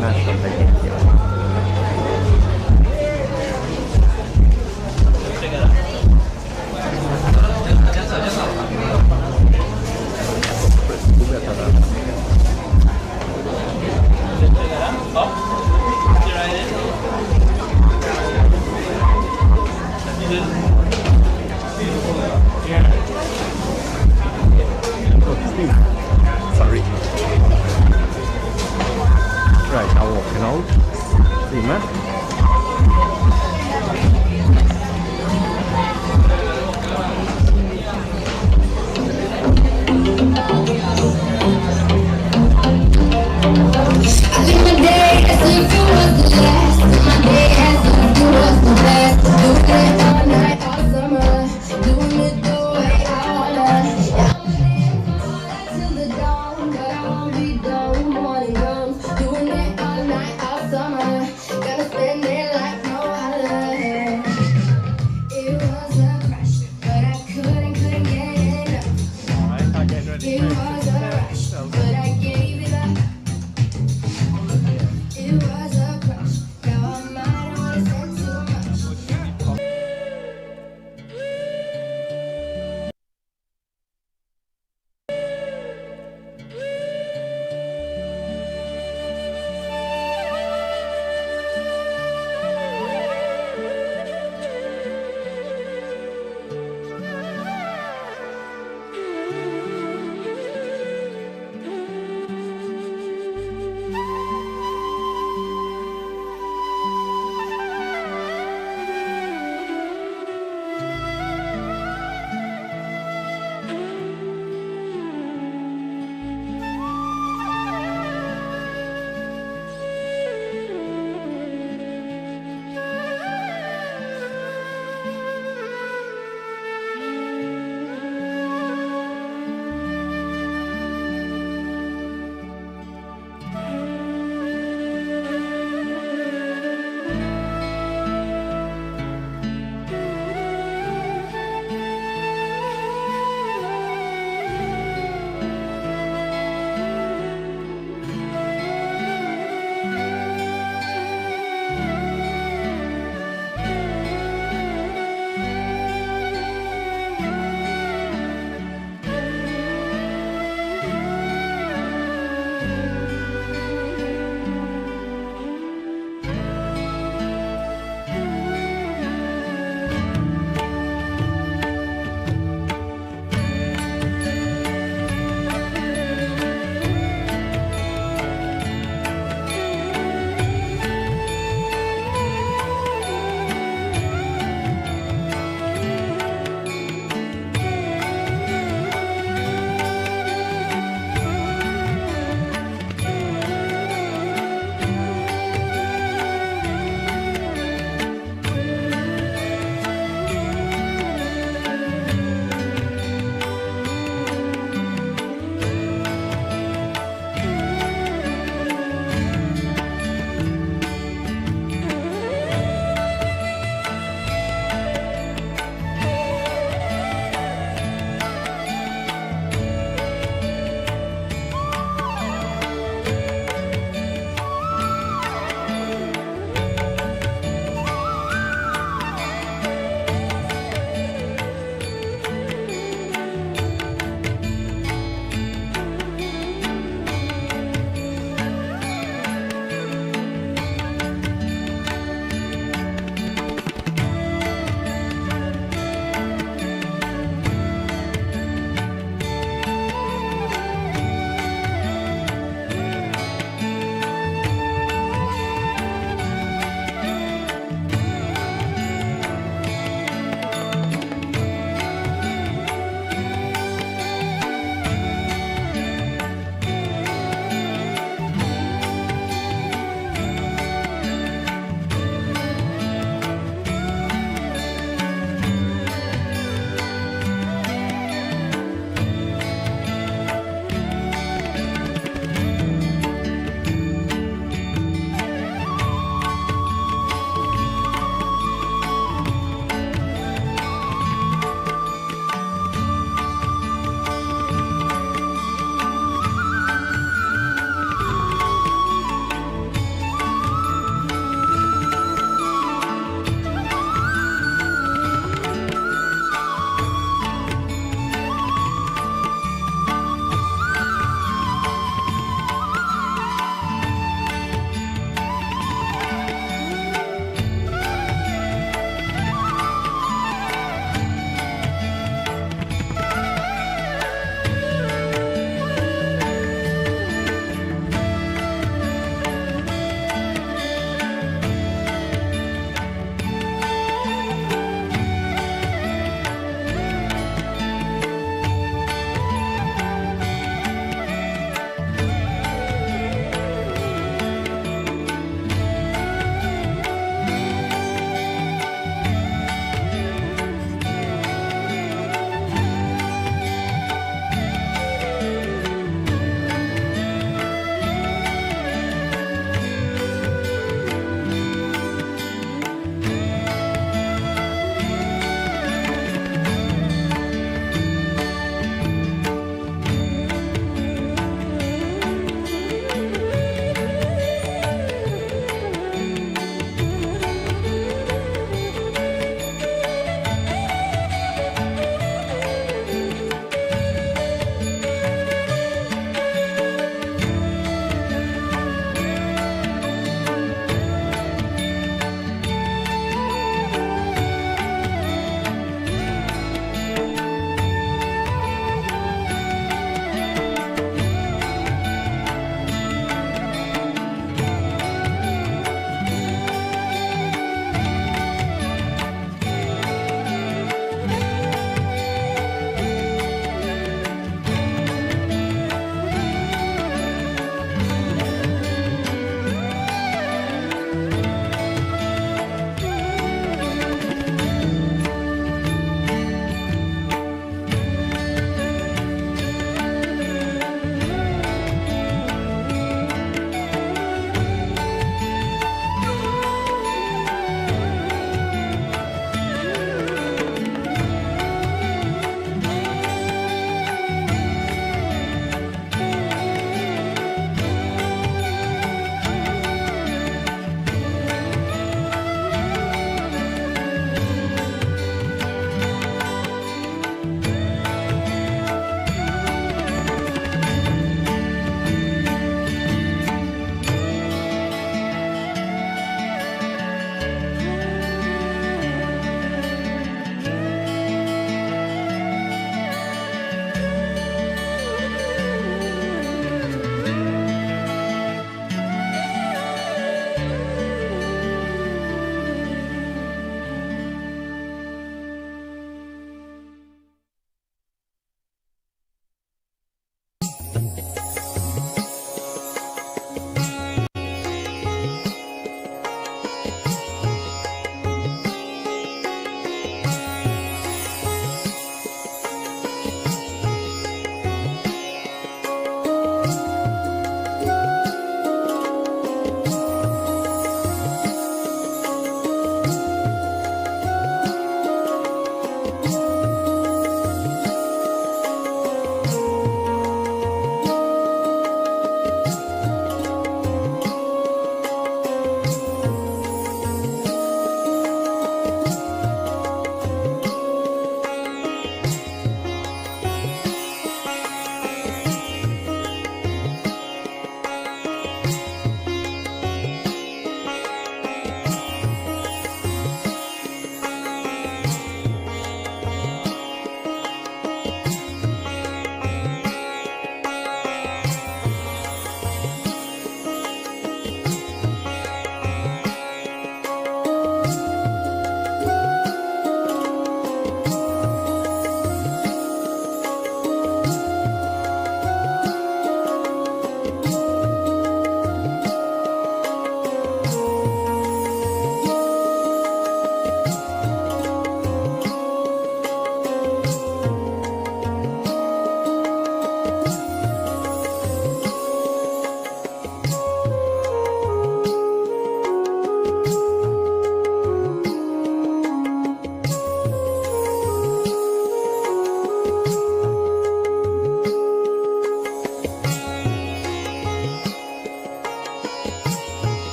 Not something. Sorry. Right, now walking out. See, man.